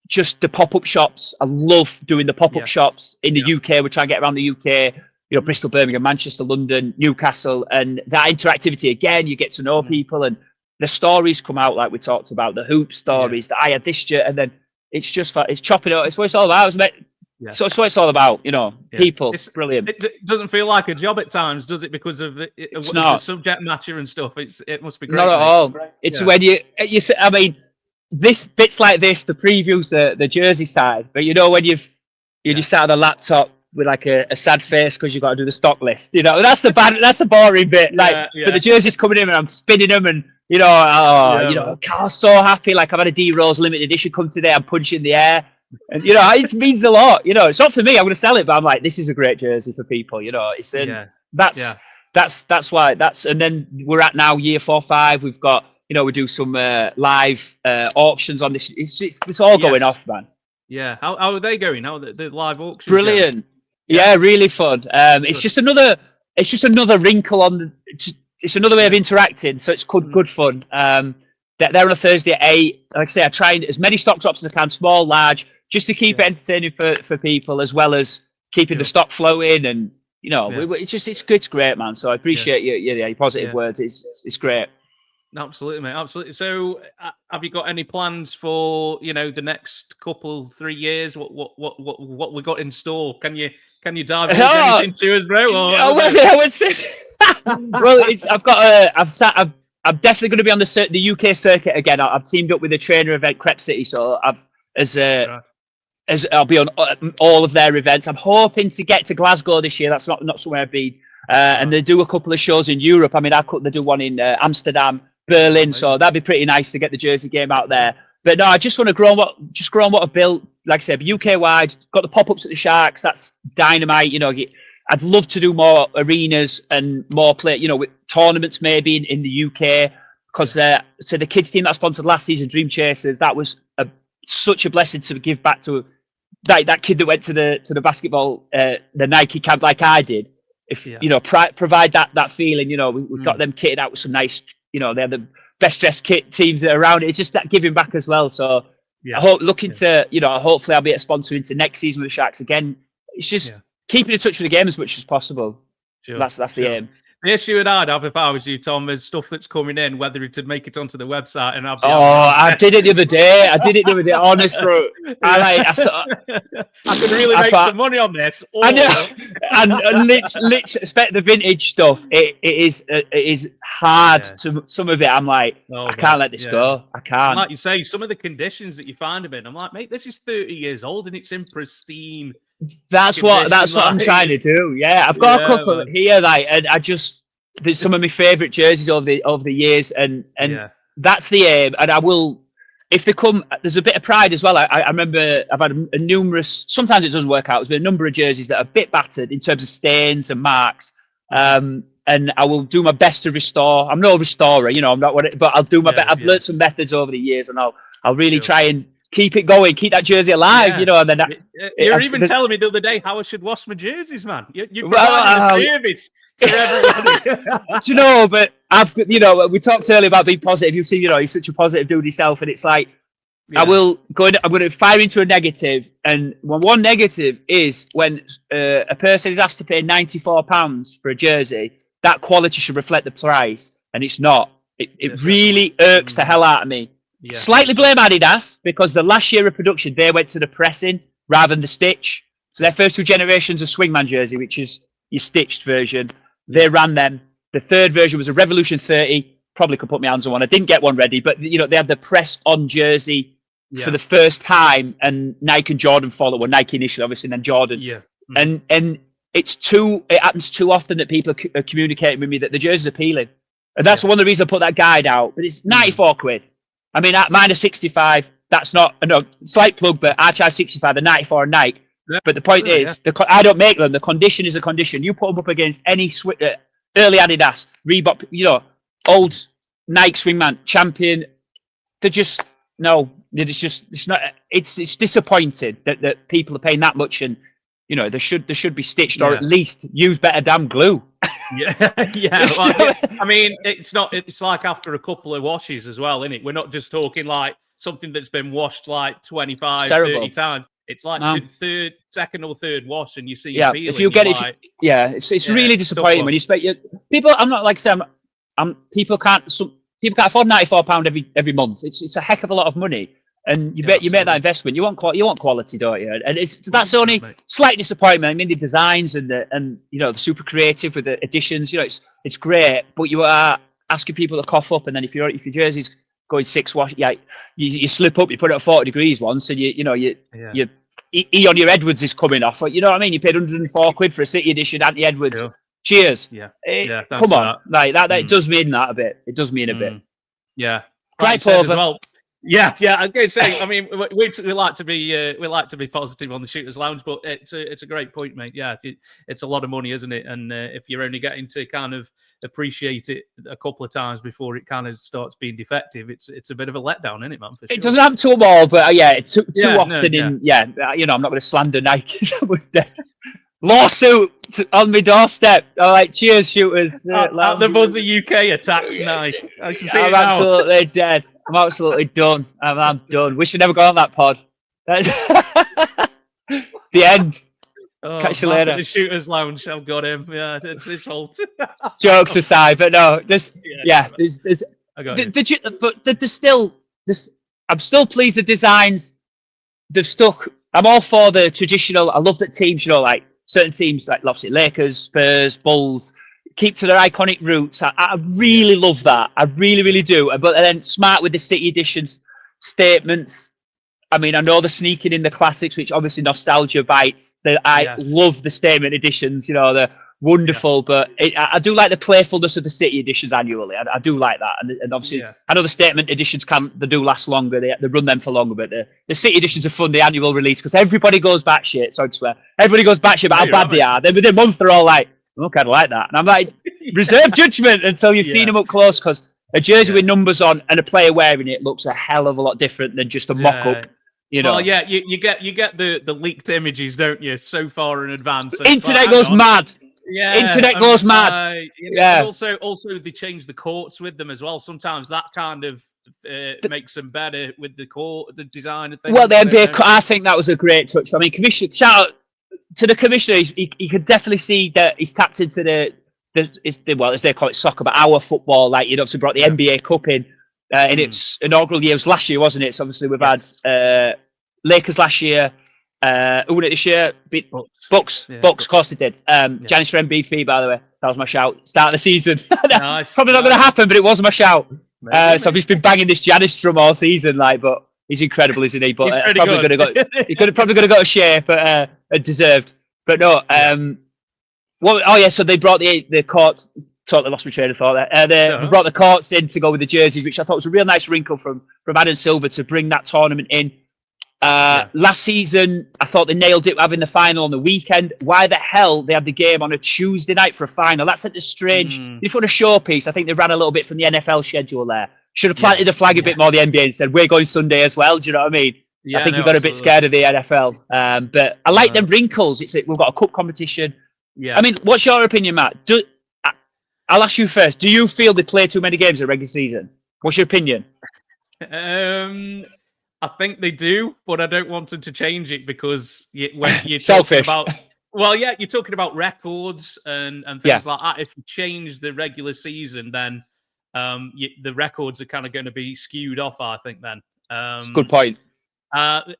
Speaker 2: just the pop-up shops. I love doing the pop-up shops in the UK. We're trying to get around the UK, Bristol, Birmingham, Manchester, London, Newcastle. And that interactivity, again, you get to know people, and the stories come out like we talked about, the hoop stories, that I had this year, and then it's just, it's chopping it up. It's what it's all about. So it's what it's all about, people. It's brilliant.
Speaker 1: It doesn't feel like a job at times, does it? Because of the subject matter and stuff. It must be great.
Speaker 2: Not at all. It's when you I mean, this bits like this, the previews, the jersey side, but when you sat on the laptop with like a sad face because you've got to do the stock list, that's the boring bit. But the jerseys coming in and I'm spinning them, and Carl's so happy. Like, I've had a D Rose limited edition come today. I'm punching the air. And it means a lot. It's not for me. I'm going to sell it, but I'm like, this is a great jersey for people. That's why. And then we're at now year 4, 5. We've got we do some live auctions on this. It's all going off, man.
Speaker 1: Yeah. How are they going? How are the live auctions?
Speaker 2: Brilliant. Going? Yeah, really fun. It's just another wrinkle on. It's another way of interacting. So it's good fun. They're on a Thursday at 8. Like I say, I try as many stock drops as I can, small, large, just to keep it entertaining for people, as well as keeping the stock flowing. And it's great, man. So I appreciate your positive words. It's great.
Speaker 1: Absolutely, mate. Absolutely. So, have you got any plans for the next 3 years? What we got in store? Can you dive anything to us, bro?
Speaker 2: I would say. Well, I'm definitely going to be on the UK circuit again. I've teamed up with a trainer event, Crep City, so as I'll be on all of their events. I'm hoping to get to Glasgow this year. That's not somewhere I've been. And they do a couple of shows in Europe. I mean, they do one in Amsterdam, Berlin. So that'd be pretty nice to get the jersey game out there. But no, I just want to grow on what I've built. Like I said, UK wide. Got the pop-ups at the Sharks. That's dynamite. I'd love to do more arenas and more with tournaments maybe in the UK, because so the kids team that sponsored last season, Dream Chasers, that was such a blessing to give back to that kid that went to the basketball the Nike camp like I did. Provide that feeling. We've got them kitted out with some nice. They're the best dressed teams that are around. It's just that giving back as well. So I hope hopefully I'll be a sponsor into next season with the Sharks again. It's just. keeping in touch with the game as much as possible.
Speaker 1: Sure,
Speaker 2: That's the aim.
Speaker 1: The issue that I'd have if I was you, Tom, is stuff that's coming in, whether it would make it onto the website and
Speaker 2: I did it the other day. Honestly, I
Speaker 1: could really make some money on this.
Speaker 2: I know, and literally, especially the vintage stuff. It is hard to some of it. I'm like, I can't let this go. I can't.
Speaker 1: And like you say, some of the conditions that you find them in, I'm like, mate, this is 30 years old and it's in pristine.
Speaker 2: That's what I'm trying to do. Yeah, I've got a couple here, like, and there's some of my favourite jerseys over the years, and that's the aim. And I will, if they come, there's a bit of pride as well. I remember I've had a numerous. Sometimes it doesn't work out. There's been a number of jerseys that are a bit battered in terms of stains and marks. And I will do my best to restore. I'm no restorer, I'm not but I'll do my best. I've learned some methods over the years, and I'll really try and keep it going, keep that jersey alive, and then
Speaker 1: you're even telling me the other day how I should wash my jerseys, man. You're providing a service to everybody.
Speaker 2: But we talked earlier about being positive. You see, you're such a positive dude yourself, and it's like I'm going to fire into a negative, and one negative is when a person is asked to pay £94 for a jersey, that quality should reflect the price, and it's not. It really irks the hell out of me. Yeah. Slightly blame Adidas, because the last year of production, they went to the pressing rather than the stitch. So their first two generations of Swingman jersey, which is your stitched version, they ran them. The third version was a Revolution 30. Probably could put my hands on one. I didn't get one ready, but they had the press-on jersey for the first time, and Nike and Jordan followed. Well, Nike initially, obviously, and then Jordan. Yeah. And it happens too often that people are communicating with me that the jersey's appealing. And that's one of the reasons I put that guide out. But it's 94 quid. I mean, mine are 65. That's not slight plug, but I charge 65. The 94 are Nike. Yeah. But the point is, I don't make them. The condition is a condition. You put them up against any early Adidas, Reebok, old Nike Swingman, Champion. They're just it's not. It's disappointing that people are paying that much, and they should be stitched or at least use better damn glue.
Speaker 1: Well, I mean, it's not. It's like after a couple of washes as well, isn't it? We're not just talking like something that's been washed like 25, 30 times. It's like second or third wash, and you see it peeling.
Speaker 2: If you get it, it's really disappointing when you spend people. I'm not like saying people can't afford £94 every month. It's a heck of a lot of money. And you make that investment. You want quality, don't you? And that's the only slight disappointment. I mean, the designs and the super creative with the additions. It's great, but you are asking people to cough up, and then if your jersey's going 6 wash, you slip up. You put it at 40 degrees once, and Ion Edwards is coming off. You know what I mean? You paid 104 quid for a City Edition Anthony Edwards. Cool. Cheers. Come on, like that. It does mean that a bit. It does mean a bit.
Speaker 1: Yeah. Right as well. Yeah. I'm going to say. I mean, we like to be positive on the Shooters Lounge, but it's a great point, mate. Yeah, it's a lot of money, isn't it? And if you're only getting to kind of appreciate it a couple of times before it kind of starts being defective, it's a bit of a letdown, isn't it, man? For sure.
Speaker 2: It doesn't happen to them all, but it's too often. I'm not going to slander Nike. Lawsuit on my doorstep. All right, cheers, Shooters.
Speaker 1: At the Buzzer UK attacks Nike.
Speaker 2: I'm absolutely dead. I'm absolutely done. I'm done. We should never go on that pod. That's the end. Catch you later.
Speaker 1: The Shooters Lounge. I've got him. Yeah, it's his fault.
Speaker 2: Jokes aside, but no, there's still. I'm still pleased the designs. They've stuck. I'm all for the traditional. I love that teams, like certain teams, like obviously Lakers, Spurs, Bulls, keep to their iconic roots. I really love that. I really, really do. But then smart with the City Editions statements. I mean, I know they're sneaking in the classics, which obviously nostalgia bites. I love the statement editions. They're wonderful. But I do like the playfulness of the City Editions annually. I do like that. And obviously, I know the statement editions they do last longer. They run them for longer. But the City Editions are fun, the annual release, because everybody goes batshit. So I'd swear. Everybody goes batshit about how bad they are. Then within a month, they're all like, I kind of like that. And I'm like, reserve judgment until you've seen them up close, because a jersey with numbers on and a player wearing it looks a hell of a lot different than just a mock-up.
Speaker 1: Well, you get the leaked images, don't you? So far in advance.
Speaker 2: Internet goes mad.
Speaker 1: Yeah,
Speaker 2: internet goes mad.
Speaker 1: Also, they change the courts with them as well. Sometimes that kind of makes them better with the design and things.
Speaker 2: Well, the NBA, I think that was a great touch. I mean, Commissioner, shout out to the commissioner, he could definitely see that he's tapped into as they call it soccer, but our football. Like, you'd obviously brought the NBA Cup in its inaugural year. It was last year, wasn't it? So obviously we've had Lakers last year. Who won it this year? Bucks. Yeah, Bucks, of course they did. Giannis for MVP, by the way. That was my shout. Start of the season.
Speaker 1: Nice.
Speaker 2: Probably not going to happen, but it was my shout. So I've just been banging this Giannis drum all season, but he's incredible, isn't he? But probably going to go. He probably going to go to share, but deserved. But no. So they brought the courts. Totally lost my train of thought there. They brought the courts in to go with the jerseys, which I thought was a real nice wrinkle from Adam Silver to bring that tournament in. Last season, I thought they nailed it having the final on the weekend. Why the hell they had the game on a Tuesday night for a final? That's such a strange. If you want a showpiece, I think they ran a little bit from the NFL schedule there. Should have planted the flag a bit more, the NBA, and said, we're going Sunday as well. Do you know what I mean? I think we got a bit scared of the NFL. But I like them wrinkles. We've got a cup competition. I mean, what's your opinion, Matt? I'll ask you first. Do you feel they play too many games in the regular season? What's your opinion?
Speaker 1: I think they do, but I don't want them to change it because when you're
Speaker 2: selfish.
Speaker 1: Talking about, you're talking about records and things like that. If you change the regular season, then the records are kind of going to be skewed off, I think, then.
Speaker 2: That's a good point.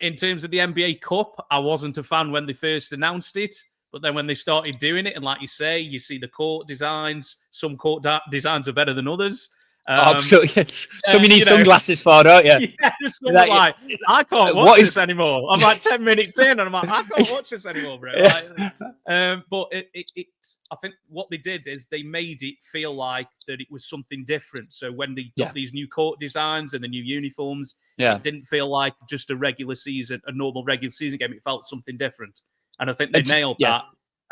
Speaker 1: In terms of the NBA Cup, I wasn't a fan when they first announced it. But then when they started doing it, and like you say, you see the court designs. Some court designs are better than others.
Speaker 2: Absolutely. Yes. Some you need sunglasses for, don't you?
Speaker 1: Yeah, I can't watch this anymore. I'm like 10 minutes in, and I'm like, I can't watch this anymore, bro. But I think what they did is they made it feel like that it was something different. So when they got these new court designs and the new uniforms, it didn't feel like just a normal regular season game. It felt something different. And I think they nailed that.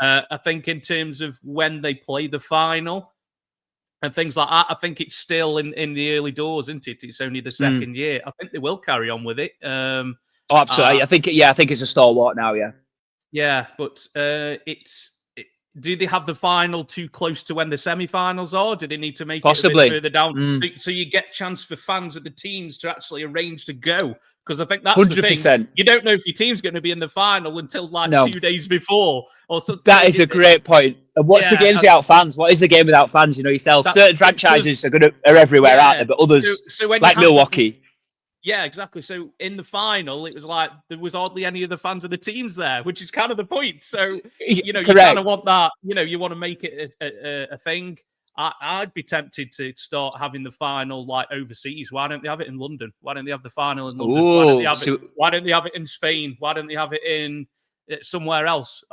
Speaker 1: I think in terms of when they play the final and things like that, I think it's still in the early doors, isn't it? It's only the second year. I think they will carry on with it.
Speaker 2: Absolutely. I think it's a stalwart now. Yeah.
Speaker 1: Yeah, but do they have the final too close to when the semi-finals are? Do they need to make it a bit further down so you get chance for fans of the teams to actually arrange to go? Because I think that's 100%. The thing. You don't know if your team's going to be in the final until 2 days before or something.
Speaker 2: That is a great point. And what's the games without fans? What is the game without fans? You know yourself. Certain franchises are everywhere, aren't they? But others, so like Milwaukee.
Speaker 1: Yeah, exactly. So in the final, it was like there was hardly any of the fans of the teams there, which is kind of the point. So, you kind of want that, you want to make it a thing. I'd be tempted to start having the final like overseas. Why don't they have it in London? Why don't they have the final in London? Why don't they have it in Spain? Why don't they have it in somewhere else?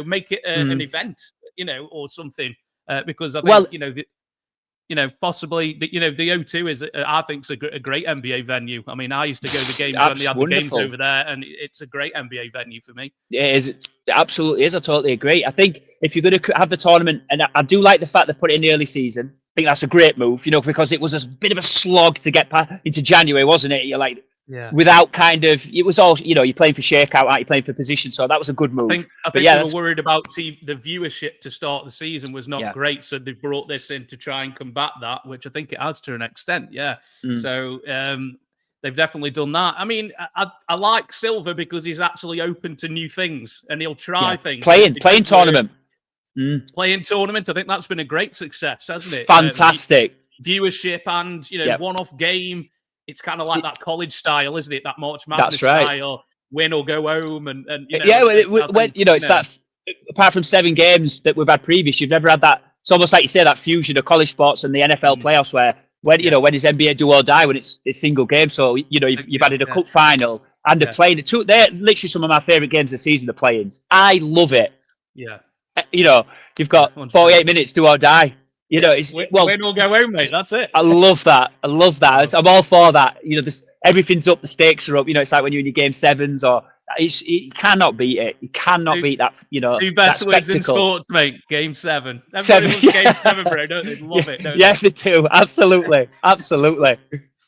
Speaker 1: Make it an event, or something. Because I think, possibly the O2 is I think is a great NBA venue. I mean, I used to go to the games when they had the games over there, and it's a great NBA venue for me.
Speaker 2: It absolutely is. I totally agree. I think if you're going to have the tournament, and I do like the fact they put it in the early season. I think that's a great move, because it was a bit of a slog to get into January, wasn't it? You're like, without kind of, it was all, you're playing for shakeout, aren't you? Playing for position. So that was a good move.
Speaker 1: I think they were worried about the viewership to start the season was not great. So they brought this in to try and combat that, which I think it has to an extent. Yeah. So they've definitely done that. I mean, I like Silver because he's actually open to new things and he'll try things.
Speaker 2: Playing tournament.
Speaker 1: Playing tournament. I think that's been a great success, hasn't it?
Speaker 2: Fantastic.
Speaker 1: Viewership and, one-off game. It's kind of like that college style, isn't it? That March Madness style, win or go home, and
Speaker 2: it's that. Apart from 7 games that we've had previous, you've never had that. It's almost like you say that fusion of college sports and the NFL playoffs, where when is NBA do or die when it's single game. So you've added a cup final and they're playing it too. They're literally some of my favorite games of the season. The play-ins, I love it.
Speaker 1: Yeah,
Speaker 2: you've got 48 minutes do or die. It's
Speaker 1: win or go home, mate. That's it.
Speaker 2: I love that. I'm all for that. Everything's up, the stakes are up. It's like when you're in your game 7s, or you cannot beat it. You cannot beat that.
Speaker 1: 2 best wins in sports, mate. Game 7. Everybody loves Game 7, bro. Don't they? Love it.
Speaker 2: They do. Absolutely.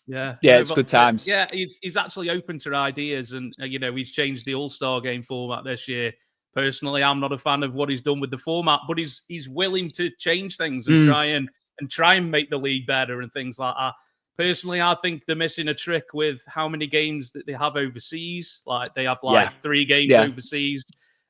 Speaker 1: Yeah,
Speaker 2: it's good times.
Speaker 1: Yeah, he's actually open to ideas, and he's changed the All-Star game format this year. Personally, I'm not a fan of what he's done with the format, but he's willing to change things and try and make the league better and things like that. Personally, I think they're missing a trick with how many games that they have overseas. Like they have 3 games overseas.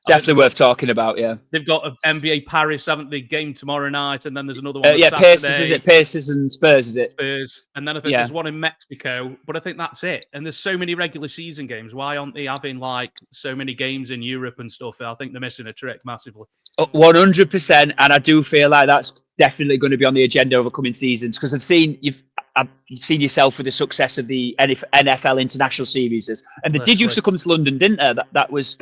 Speaker 2: definitely worth talking about. Yeah,
Speaker 1: they've got an NBA Paris, haven't they? Game tomorrow night, and then there's another one.
Speaker 2: yeah,
Speaker 1: Saturday,
Speaker 2: Pacers, is it? Pacers and Spurs, is it?
Speaker 1: Spurs, and then I think there's one in Mexico. But I think that's it. And there's so many regular season games. Why aren't they having like so many games in Europe and stuff? I think they're missing a trick massively.
Speaker 2: 100%, and I do feel like that's definitely going to be on the agenda over coming seasons because you've seen yourself with the success of the NFL International Series, and they did used to come to London, didn't they? That was.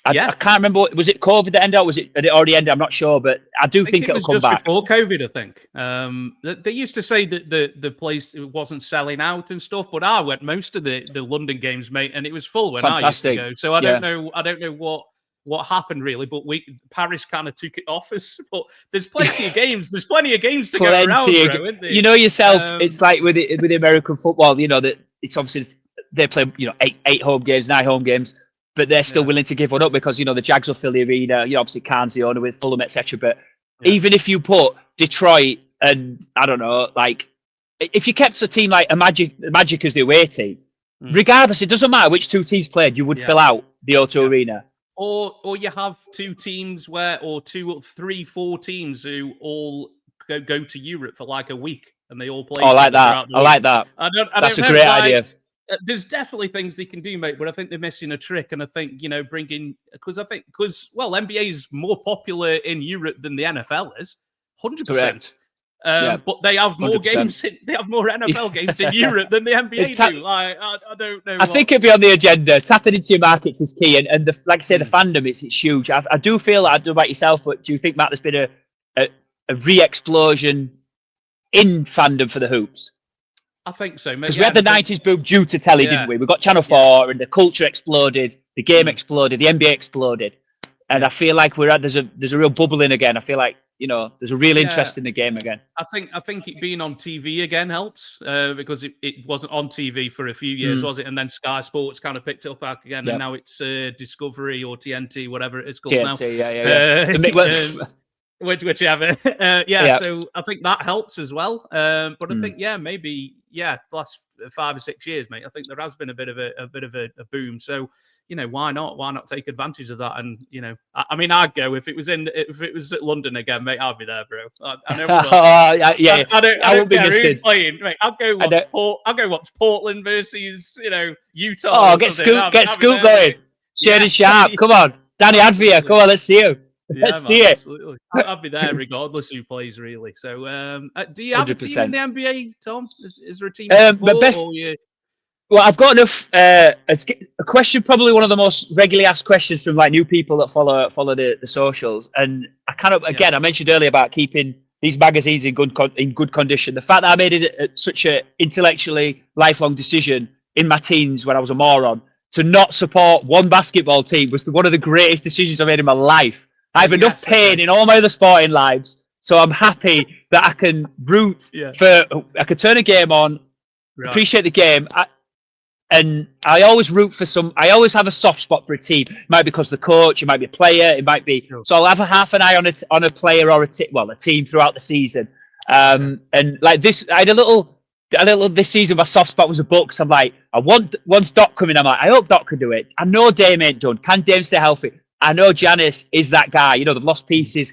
Speaker 2: I can't remember. Was it COVID that ended? Or was it? Had it already ended? I'm not sure, but I do think it'll come back.
Speaker 1: Before COVID, I think. They used to say that the place wasn't selling out and stuff, but I went most of the London games, mate, and it was full when I used to go. So I don't know. I don't know what happened really, but Paris kind of took it off us. But there's plenty of games. There's plenty of games to go around, bro, isn't there?
Speaker 2: You know yourself. It's like with American football. You know that it's obviously they play 8 home games, 9 home games. But they're still willing to give one up because, the Jags will fill the arena. Obviously, Cairns the owner with Fulham, etc. But even if you put Detroit and, I don't know, like, if you kept a team like Magic as the away team, regardless, it doesn't matter which 2 teams played, you would fill out the O2 arena.
Speaker 1: Or you have 2 teams or 2, 3, 4 teams who all go to Europe for like a week and they all play.
Speaker 2: I like that. I like that. That's a great idea.
Speaker 1: There's definitely things they can do, mate, but I think they're missing a trick. And I think, bringing, because NBA is more popular in Europe than the NFL is, 100%. But they have more 100%. Games. They have more NFL games in Europe than the NBA do. Like, I don't know.
Speaker 2: I think it'd be on the agenda. Tapping into your markets is key, and like I say, the fandom it's huge. I do feel I don't know about yourself, but do you think, Matt, there's been a re-explosion in fandom for the hoops?
Speaker 1: I think so.
Speaker 2: Because we had the 90s boom due to telly, didn't we? We got Channel 4 and the culture exploded, the game exploded, the NBA exploded. And I feel like there's a real bubbling again. I feel like, there's a real interest in the game again.
Speaker 1: I think it being on TV again helps because it wasn't on TV for a few years, was it? And then Sky Sports kind of picked it up back again. And now it's Discovery or TNT, whatever it is called now.
Speaker 2: TNT,
Speaker 1: whichever. So I think that helps as well. But I think, maybe, the last 5 or 6 years, mate, I think there has been a bit of a boom. So, why not? Why not take advantage of that? And, I'd go if it was at London again, mate, I'd be there, bro. I know. I won't be missing. Playing, mate. I'll go watch Portland versus, Utah.
Speaker 2: Oh, get Scoop going. Sheridan Sharp, come on. Danny Advia, come on, let's see him. Let's see it.
Speaker 1: Absolutely. I'll be there regardless who plays, really. So, do you have 100%. A team in the NBA, Tom? Is there a team?
Speaker 2: Well, I've got enough. A question, probably one of the most regularly asked questions from like new people that follow the socials. And I mentioned earlier about keeping these magazines in good condition. The fact that I made it such a intellectually lifelong decision in my teens when I was a moron to not support one basketball team was one of the greatest decisions I've made in my life. I have enough pain in all my other sporting lives, so I'm happy that I can root for. I could turn a game on, appreciate the game, and I always root for some. I always have a soft spot for a team. It might be because of the coach, it might be a player, it might be. So I'll have a half an eye on a player or a team throughout the season. And like this, I had a little this season. My soft spot was a Bucks. I'm like, once Doc coming, I'm like, I hope Doc can do it. I know Dame ain't done. Can Dame stay healthy? I know Giannis is that guy. They've lost pieces.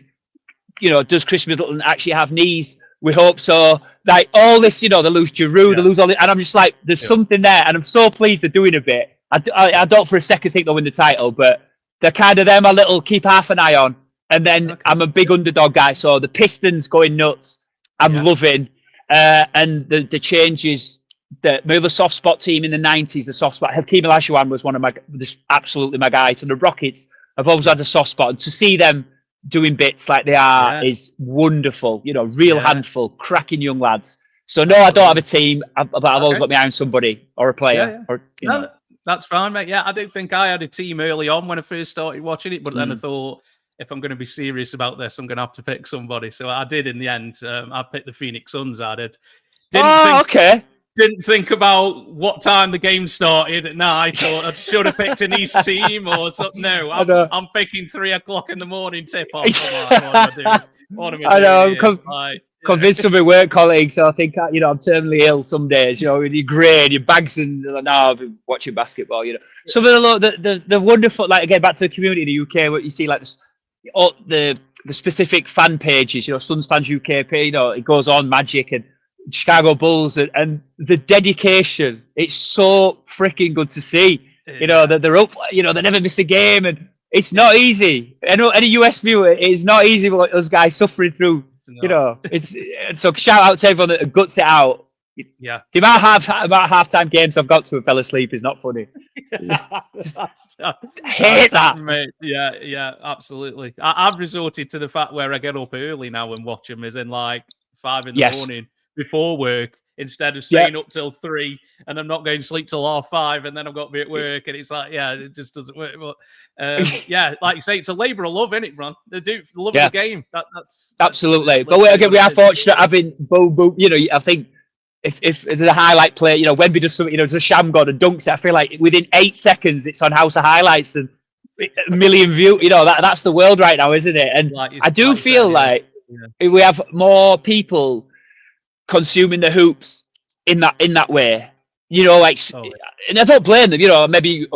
Speaker 2: Does Chris Middleton actually have knees? We hope so. Like all this, they lose Giroud, they lose all this. And I'm just like, there's something there. And I'm so pleased they're doing a bit. I don't for a second think they'll win the title, but they're kind of them, a little keep half an eye on. And then I'm a big underdog guy. So the Pistons going nuts. I'm loving. And the changes. My other soft spot team in the 90s, the soft spot, Hakeem Olajuwon was absolutely my guy. To the Rockets, I've always had a soft spot, and to see them doing bits like they are is wonderful. Real handful, cracking young lads. So no, I don't have a team, but I've always got my eye on somebody or a player.
Speaker 1: That's fine, mate. Yeah, I don't think I had a team early on when I first started watching it, but then I thought, if I'm going to be serious about this, I'm going to have to pick somebody. So I did in the end. I picked the Phoenix Suns. I did. Didn't think about what time the game started at night, or I should have picked an East team or something. No, I'm picking 3 o'clock in the morning tip off. What am I doing?
Speaker 2: convinced some of my work colleagues. So I think I'm terminally ill some days. With your grey and your bags, and no, I've been watching basketball. Some of the wonderful, like again back to the community in the UK, what you see like all the specific fan pages. Suns Fans UK page. It goes on Magic and Chicago Bulls, and the dedication. It's so freaking good to see. That they're up. They never miss a game, and it's not easy. I know any US viewer, it's not easy what those guys suffering through. It's so shout out to everyone that guts it out.
Speaker 1: Yeah,
Speaker 2: the amount of halftime games I've got to and fell asleep is not funny.
Speaker 1: I
Speaker 2: hate that,
Speaker 1: mate. Yeah, absolutely. I've resorted to the fact where I get up early now and watch them, as in like 5 in the morning before work, instead of staying up till 3, and I'm not going to sleep till 5:30, and then I've got to be at work, and it's like, it just doesn't work. But like you say, it's a labour of love, isn't it, man? They do love the game. That's
Speaker 2: absolutely. But again, we are fortunate having boom. I think if there's a highlight play, Wemby does something, there's a sham god and dunks it. I feel like within 8 seconds, it's on House of Highlights and a million views. That's the world right now, isn't it? And I do feel like we have more people consuming the hoops in that way, and I don't blame them. Maybe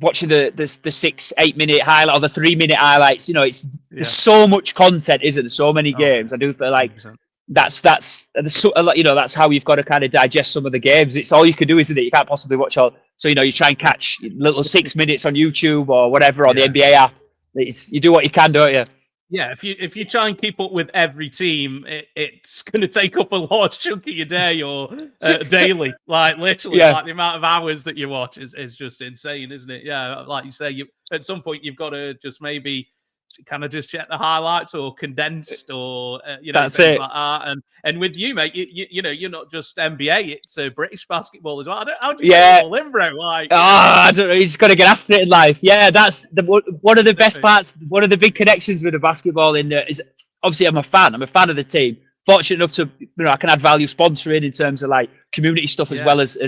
Speaker 2: watching the 6-8 minute highlight or the 3 minute highlights. There's so much content, isn't there? So many games. I do feel like 100%. That's how you've got to kind of digest some of the games. It's all you can do, isn't it? You can't possibly watch all. So you try and catch little 6 minutes on YouTube or whatever on the NBA app. You do what you can, don't you?
Speaker 1: Yeah, if you try and keep up with every team, it's going to take up a large chunk of your day or daily. Like literally, like the amount of hours that you watch is just insane, isn't it? Yeah, like you say, at some point you've got to just maybe kind of just check the highlights or condensed or
Speaker 2: That's
Speaker 1: things
Speaker 2: it.
Speaker 1: like that. And with you, mate, you're not just NBA; it's British basketball as well. How do you get it all in, bro? Like,
Speaker 2: I don't know. You just got to get after it in life. Yeah, that's one of the best parts. One of the big connections with the basketball in there is obviously I'm a fan. I'm a fan of the team. Fortunate enough to I can add value sponsoring in terms of like community stuff as well as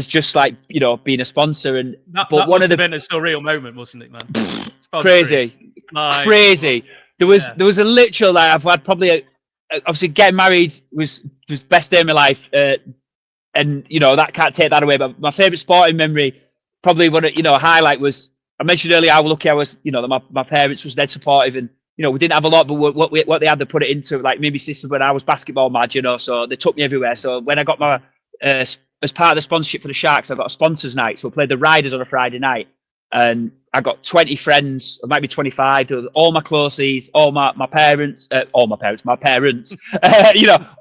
Speaker 2: just like being a sponsor. And
Speaker 1: that must have been a surreal moment, wasn't it, man?
Speaker 2: Crazy. There was a literal I've had probably obviously getting married was best day of my life, and that can't take that away. But my favorite sporting memory, probably a highlight was I mentioned earlier how lucky I was. That my parents was dead supportive, and we didn't have a lot, but what they had to put it into, like me and my sister when I was basketball mad, so they took me everywhere. So when I got my as part of the sponsorship for the Sharks, I got a sponsors night. So we played the Riders on a Friday night. And I got 20 friends, it might be 25, all my closies, all my parents, all my parents,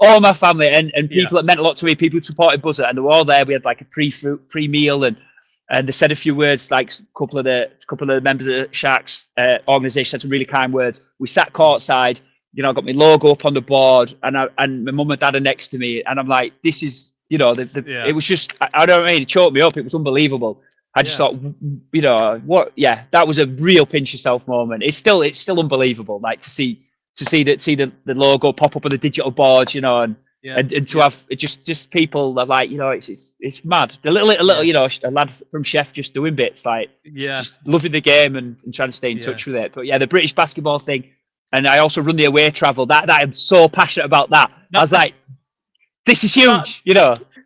Speaker 2: all my family and people that meant a lot to me, people who supported Buzzer, and they were all there. We had like a pre-meal and they said a few words, like a couple of the members of the Sharks organisation said some really kind words. We sat courtside, I got my logo up on the board and my mum and dad are next to me, and I'm like, this is, it was just, I don't know, it choked me up. It was unbelievable. I just thought, what? Yeah, that was a real pinch yourself moment. It's still unbelievable, like to see the logo pop up on the digital board, and to have it just people that like, it's mad. The little a lad from Chef just doing bits like just loving the game and trying to stay in touch with it. But the British basketball thing, and I also run the away travel. That I'm so passionate about that. I was like, this is huge,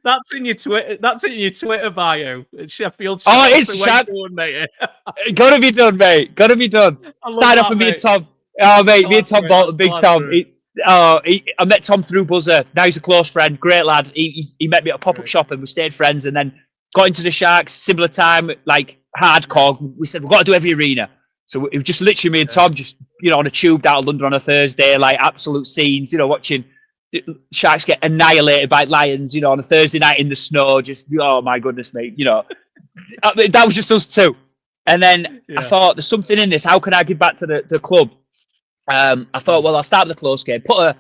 Speaker 1: That's in your Twitter. That's in your Twitter bio. Sheffield.
Speaker 2: Oh, it is. Gotta be done, mate. Gotta be done. Start off with me and Tom. Oh, mate, me and Tom Bolton, Big Tom. I met Tom through Buzzer. Now he's a close friend, great lad. He met me at a pop-up shop and we stayed friends. And then got into the Sharks. Similar time, like hardcore. We said we've got to do every arena. So it was just literally me and Tom, just on a tube down to London on a Thursday, like absolute scenes. Watching Sharks get annihilated by Lions, on a Thursday night in the snow. Just, oh my goodness, mate. That was just us two. And then I thought, there's something in this. How can I give back to the club? I thought, well, I'll start with a close game. Put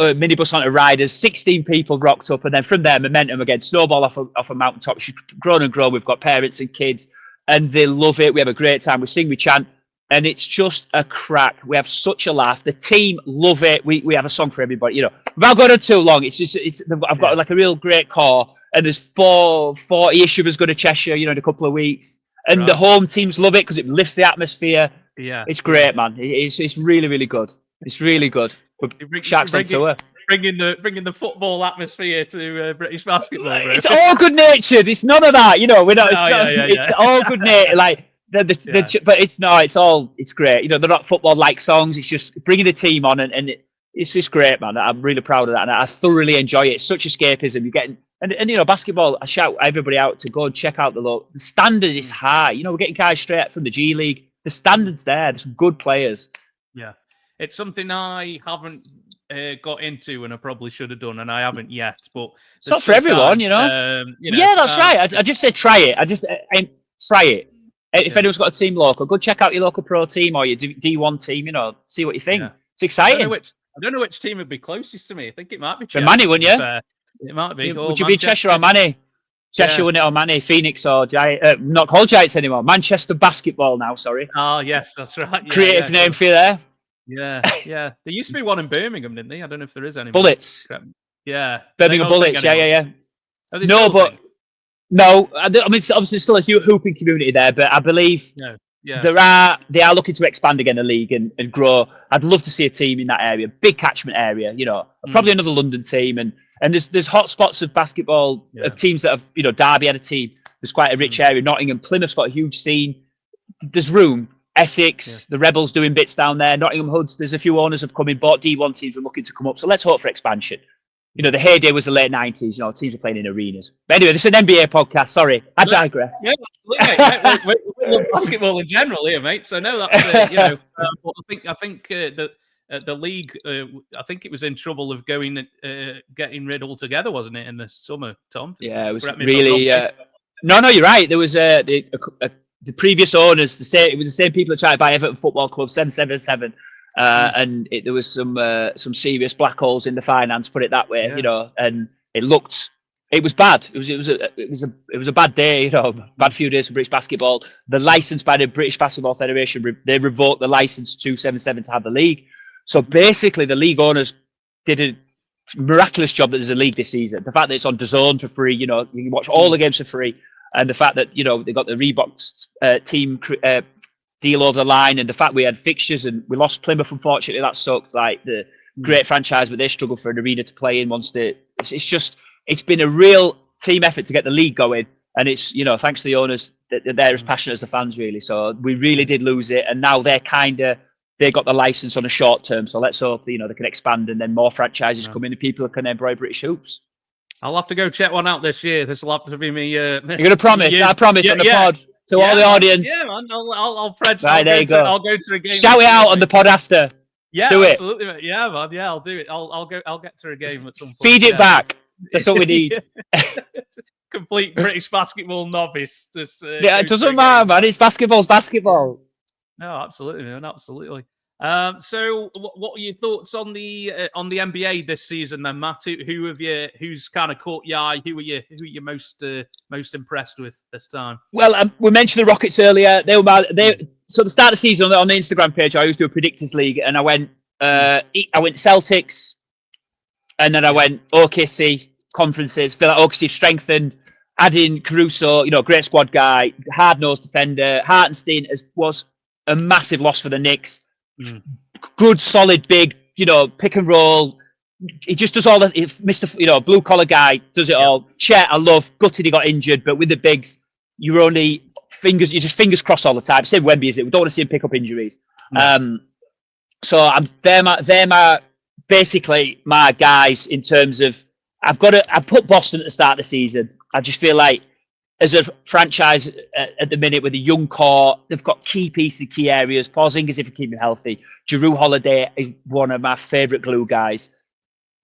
Speaker 2: a minibus onto Riders. 16 people rocked up, and then from there, momentum again. Snowball off a mountaintop. She's grown and grown. We've got parents and kids, and they love it. We have a great time. We sing, we chant. And it's just a crack. We have such a laugh. The team love it. We have a song for everybody. Without going on too long, I've got like a real great core. And there's 40-ish of us going to Cheshire, in a couple of weeks. And the home teams love it because it lifts the atmosphere.
Speaker 1: Yeah,
Speaker 2: it's great, man. It's really, really good. It's really good. Sharks on tour.
Speaker 1: Bringing the football atmosphere to British basketball. Bro.
Speaker 2: It's all good natured. It's none of that. We're not. It's all good natured. Like but it's not. It's great. They're not football like songs. It's just bringing the team on, and it's just great, man. I'm really proud of that, and I thoroughly enjoy it. It's such escapism. You're getting and basketball. I shout everybody out to go and check out the standard is high. We're getting guys straight from the G League. The standard's there. There's some good players.
Speaker 1: Yeah, it's something I haven't got into, and I probably should have done, and I haven't yet. But
Speaker 2: it's not for everyone, Yeah, that's right. I just say try it. Try it. If anyone's got a team local, go check out your local pro team or your D1 team. See what you think. Yeah. It's exciting.
Speaker 1: I don't know which team would be closest to me. I think it might be
Speaker 2: Cheshire. Manny, wouldn't you?
Speaker 1: It might be.
Speaker 2: Would you be Cheshire or Manny? Cheshire, wouldn't it, or Manny? Phoenix or Giants? Not called Giants anymore. Manchester Basketball now, sorry.
Speaker 1: Oh, yes, that's right.
Speaker 2: Creative name for you there.
Speaker 1: Yeah. There used to be one in Birmingham, didn't they? I don't know if there is anymore.
Speaker 2: Bullets.
Speaker 1: Yeah.
Speaker 2: Birmingham Bullets, yeah. No, but... No, I mean, it's obviously still a hooping community there, but I believe they are looking to expand again the league and grow. I'd love to see a team in that area, big catchment area, probably another London team. And there's hot spots of basketball of teams that have, Derby had a team. There's quite a rich area. Nottingham, Plymouth's got a huge scene. There's room. Essex, the Rebels doing bits down there. Nottingham Hoods, there's a few owners have come in, bought D1 teams, are looking to come up. So let's hope for expansion. The heyday was the late 90s. Teams were playing in arenas. But anyway, this is an NBA podcast. Sorry, I digress.
Speaker 1: Yeah, absolutely. we love basketball in general here, mate. So no, that's I think the league. I think it was in trouble of getting rid altogether, wasn't it, in the summer, Tom?
Speaker 2: Yeah, it was really. No, you're right. There was the previous owners. It was the same people that tried to buy Everton Football Club 777. And there was some serious black holes in the finance, put it that way, and it was bad. It was a bad day, bad few days for British basketball. The license by the British Basketball Federation, they revoked the license to 777 to have the league. So basically, the league owners did a miraculous job that there's a league this season. The fact that it's on DAZN for free, you can watch all the games for free, and the fact that they got the Reebok team deal over the line, and the fact we had fixtures and we lost Plymouth, unfortunately, that sucked. Like the great franchise, but they struggled for an arena to play in once it's been a real team effort to get the league going, and it's thanks to the owners that they're as passionate as the fans, really. So we really did lose it, and now they got the license on a short term. So let's hope they can expand, and then more franchises come in and people can embroider British hoops.
Speaker 1: I'll have to go check one out this year. This will have to be me.
Speaker 2: You're gonna promise? I promise on the pod. To all the audience.
Speaker 1: Yeah, man. I'll pledge.
Speaker 2: Right, there you go.
Speaker 1: I'll go to a game.
Speaker 2: Shout it out on the pod after.
Speaker 1: Yeah,
Speaker 2: do
Speaker 1: absolutely. It. Yeah, man. Yeah, I'll do it. I'll get to a game at some point.
Speaker 2: Feed it back. That's what we need.
Speaker 1: Complete British basketball novice.
Speaker 2: It doesn't matter, man. It's basketball's basketball.
Speaker 1: No, absolutely, man. Absolutely. So, what are your thoughts on the NBA this season, then, Matt? Who's kind of caught your eye? Who are you most impressed with this time?
Speaker 2: Well, we mentioned the Rockets earlier. So the start of the season on the Instagram page, I always do a predictors league, and I went Celtics, and then I went OKC conferences. Feel like OKC strengthened, adding Caruso, great squad guy, hard-nosed defender. Hartenstein was a massive loss for the Knicks. Good, solid, big, pick and roll. He just does all that. Mr. Blue collar guy does it all. Chet, I love. Gutted he got injured, but with the bigs, you're just fingers crossed all the time. Same Wemby, is it? We don't want to see him pick up injuries. So they're basically my guys in terms of I put Boston at the start of the season. I just feel like as a franchise at the minute with a young core, they've got key pieces, key areas. Porzingis, if you keep him healthy. Jrue Holiday is one of my favourite glue guys.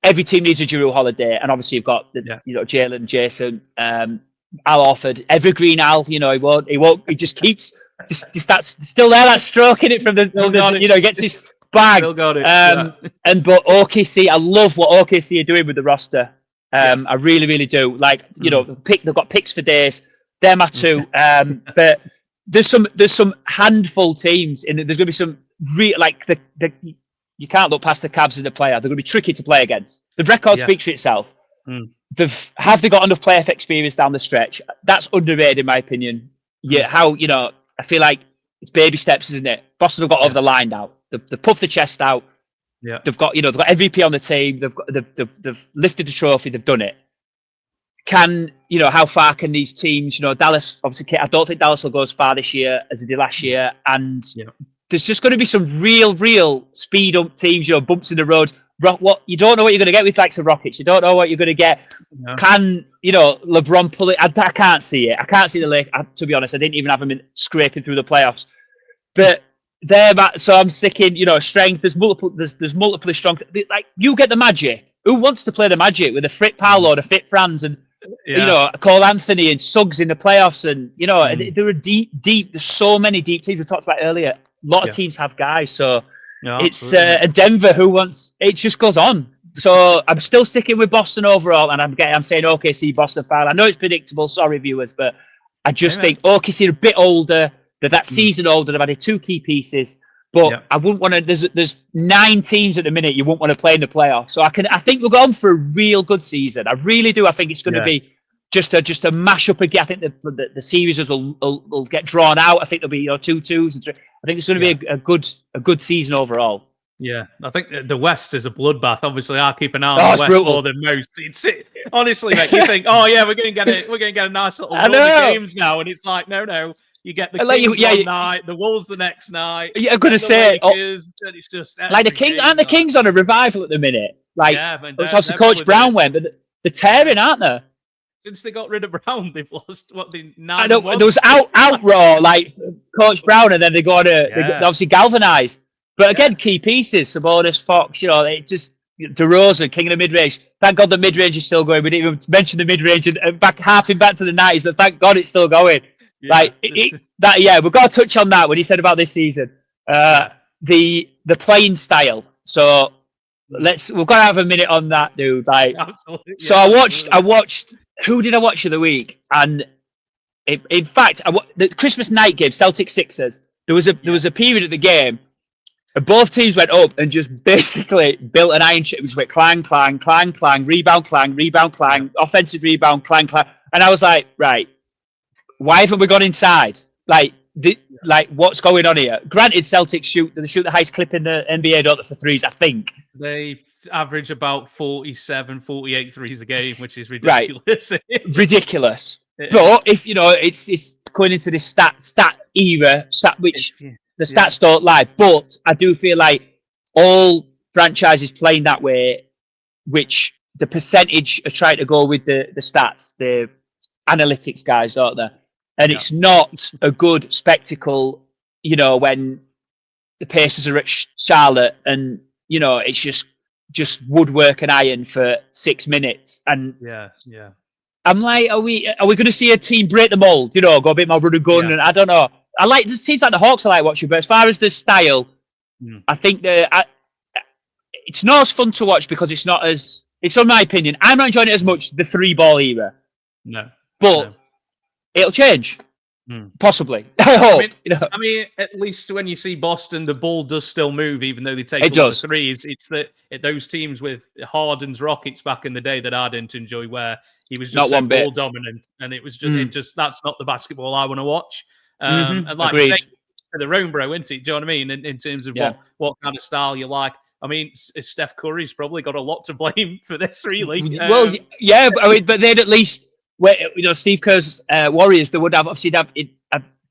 Speaker 2: Every team needs a Jrue Holiday, and obviously you've got Jalen, Jason, Al Horford, evergreen Al. He won't. He just keeps just that's still there. That's stroking it from the gets his bag.
Speaker 1: Still got it.
Speaker 2: But OKC, I love what OKC are doing with the roster. I really, really do. They've got picks for days. They're my two. But there's some handful temes in. There's going to be some you can't look past the Cavs and the player. They're going to be tricky to play against. The record speaks for itself. Have they got enough playoff experience down the stretch? That's underrated in my opinion. Yeah, I feel like it's baby steps, isn't it? Boston have got over the line now. They puff the chest out.
Speaker 1: Yeah.
Speaker 2: They've got MVP on the team. They've lifted the trophy. They've done it. How far can these teams? Dallas obviously. I don't think Dallas will go as far this year as they did last year, and there's just going to be some real speed up teams. Bumps in the road. What you don't know what you're going to get with likes of Rockets. You don't know what you're going to get. No. Can LeBron pull it? I can't see it. I can't see the Lakers. To be honest, I didn't even have them scraping through the playoffs. But so I'm sticking. Strength. There's multiply strong. Like you get the Magic. Who wants to play the Magic with a fit Paolo, a fit Franz, and Cole Anthony and Suggs in the playoffs, and there are deep. There's so many deep teams we talked about earlier. A lot of teams have guys, so it's a Denver who wants. It just goes on. So I'm still sticking with Boston overall, and I'm saying OKC Boston final. I know it's predictable. Sorry, viewers, but I just think OKC are a bit older. They're that season older. They've added 2 key pieces. But I wouldn't want to. There's 9 teams at the minute you wouldn't want to play in the playoffs. So I think we're going for a real good season. I really do. I think it's going to be just a mash up again. I think the series will get drawn out. I think there'll be 2-2s and 3. I think it's going to be a good season overall.
Speaker 1: Yeah, I think the West is a bloodbath. Obviously, I keep an eye on the West brutal. More than most. Honestly, mate, you think, we're going to get a nice little run of games now, and it's like, no. You get the Kings one night, the Wolves the next night.
Speaker 2: Yeah, I'm going to say,
Speaker 1: Lakers, it's just
Speaker 2: like the Kings. Aren't the Kings on a revival at the minute? Like, obviously, Coach Brown went, but they're tearing, aren't they?
Speaker 1: Since they got rid of Brown, they've lost the 9.
Speaker 2: I know there was out raw like Coach Brown, and then they got they obviously galvanized. But again, key pieces: Sabonis, Fox. It just DeRozan, king of the mid range. Thank God the mid range is still going. We didn't even mention the mid range and harping back to the 90s, but thank God it's still going. We've got to touch on that when he said about this season, the playing style. So we've got to have a minute on that, dude. Like, absolutely. So I watched. Who did I watch of the week? And in fact, the Christmas night game, Celtics Sixers. There was a period of the game, and both teams went up and just basically built an iron ship. It was like clang, clang, clang, clang, rebound, clang, offensive rebound, clang, clang, and I was like, right. Why haven't we gone inside? Like what's going on here? Granted, Celtics shoot the highest clip in the NBA, don't they, for threes, I think.
Speaker 1: They average about 47, 48 threes a game, which is ridiculous.
Speaker 2: Right. Ridiculous. But if it's going into this stat era, which the stats don't lie. But I do feel like all franchises playing that way, which the percentage are trying to go with the stats, the analytics guys, aren't they? And it's not a good spectacle, when the Pacers are at Charlotte and, it's just woodwork and iron for 6 minutes. And I'm like, are we going to see a team break the mold, go a bit more run and gun? And I don't know. I like the teams like the Hawks I like watching, but as far as the style, I think it's not as fun to watch because it's in my opinion, I'm not enjoying it as much, the 3-ball era.
Speaker 1: No.
Speaker 2: But it'll change. Possibly. I hope.
Speaker 1: I mean, at least when you see Boston, the ball does still move, even though they take a lot of threes. It's those teams with Harden's Rockets back in the day that I didn't enjoy, where he was just so ball dominant, and it was just that's not the basketball I want to watch. And like you say, for their own, bro, isn't it? Do you know what I mean? In terms of what kind of style you like. I mean, Steph Curry's probably got a lot to blame for this, really.
Speaker 2: But they'd at least. Steve Kerr's Warriors, they would have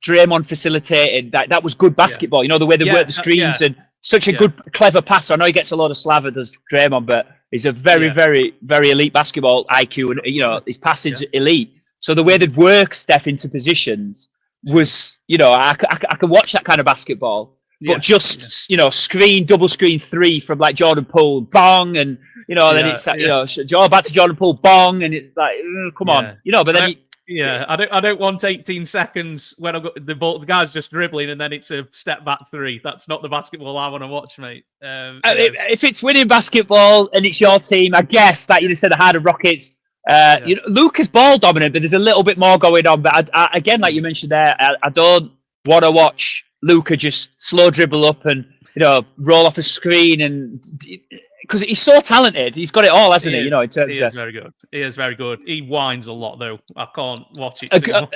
Speaker 2: Draymond facilitated. That was good basketball. The way they work the screens and such a good, clever passer. I know he gets a lot of slaver, does Draymond, but he's a very, very, very elite basketball IQ, and his passage elite. So the way they'd work Steph into positions was, I can watch that kind of basketball. But screen, double screen 3 from like Jordan Poole, bong, and then it's back to Jordan Poole, bong, and it's like, come on, But then
Speaker 1: I don't want 18 seconds when I've got the guy's just dribbling and then it's a step back 3. That's not the basketball I want to watch, mate.
Speaker 2: If it's winning basketball and it's your team, I guess that you'd have said the Harden Rockets. Luka's ball dominant, but there's a little bit more going on. But I, again, like you mentioned there, I don't want to watch Luka just slow dribble up and roll off a screen, and because he's so talented. He's got it all, hasn't he? You know, in terms
Speaker 1: he
Speaker 2: of
Speaker 1: is very good. He is very good. He whines a lot though. I can't watch it too much.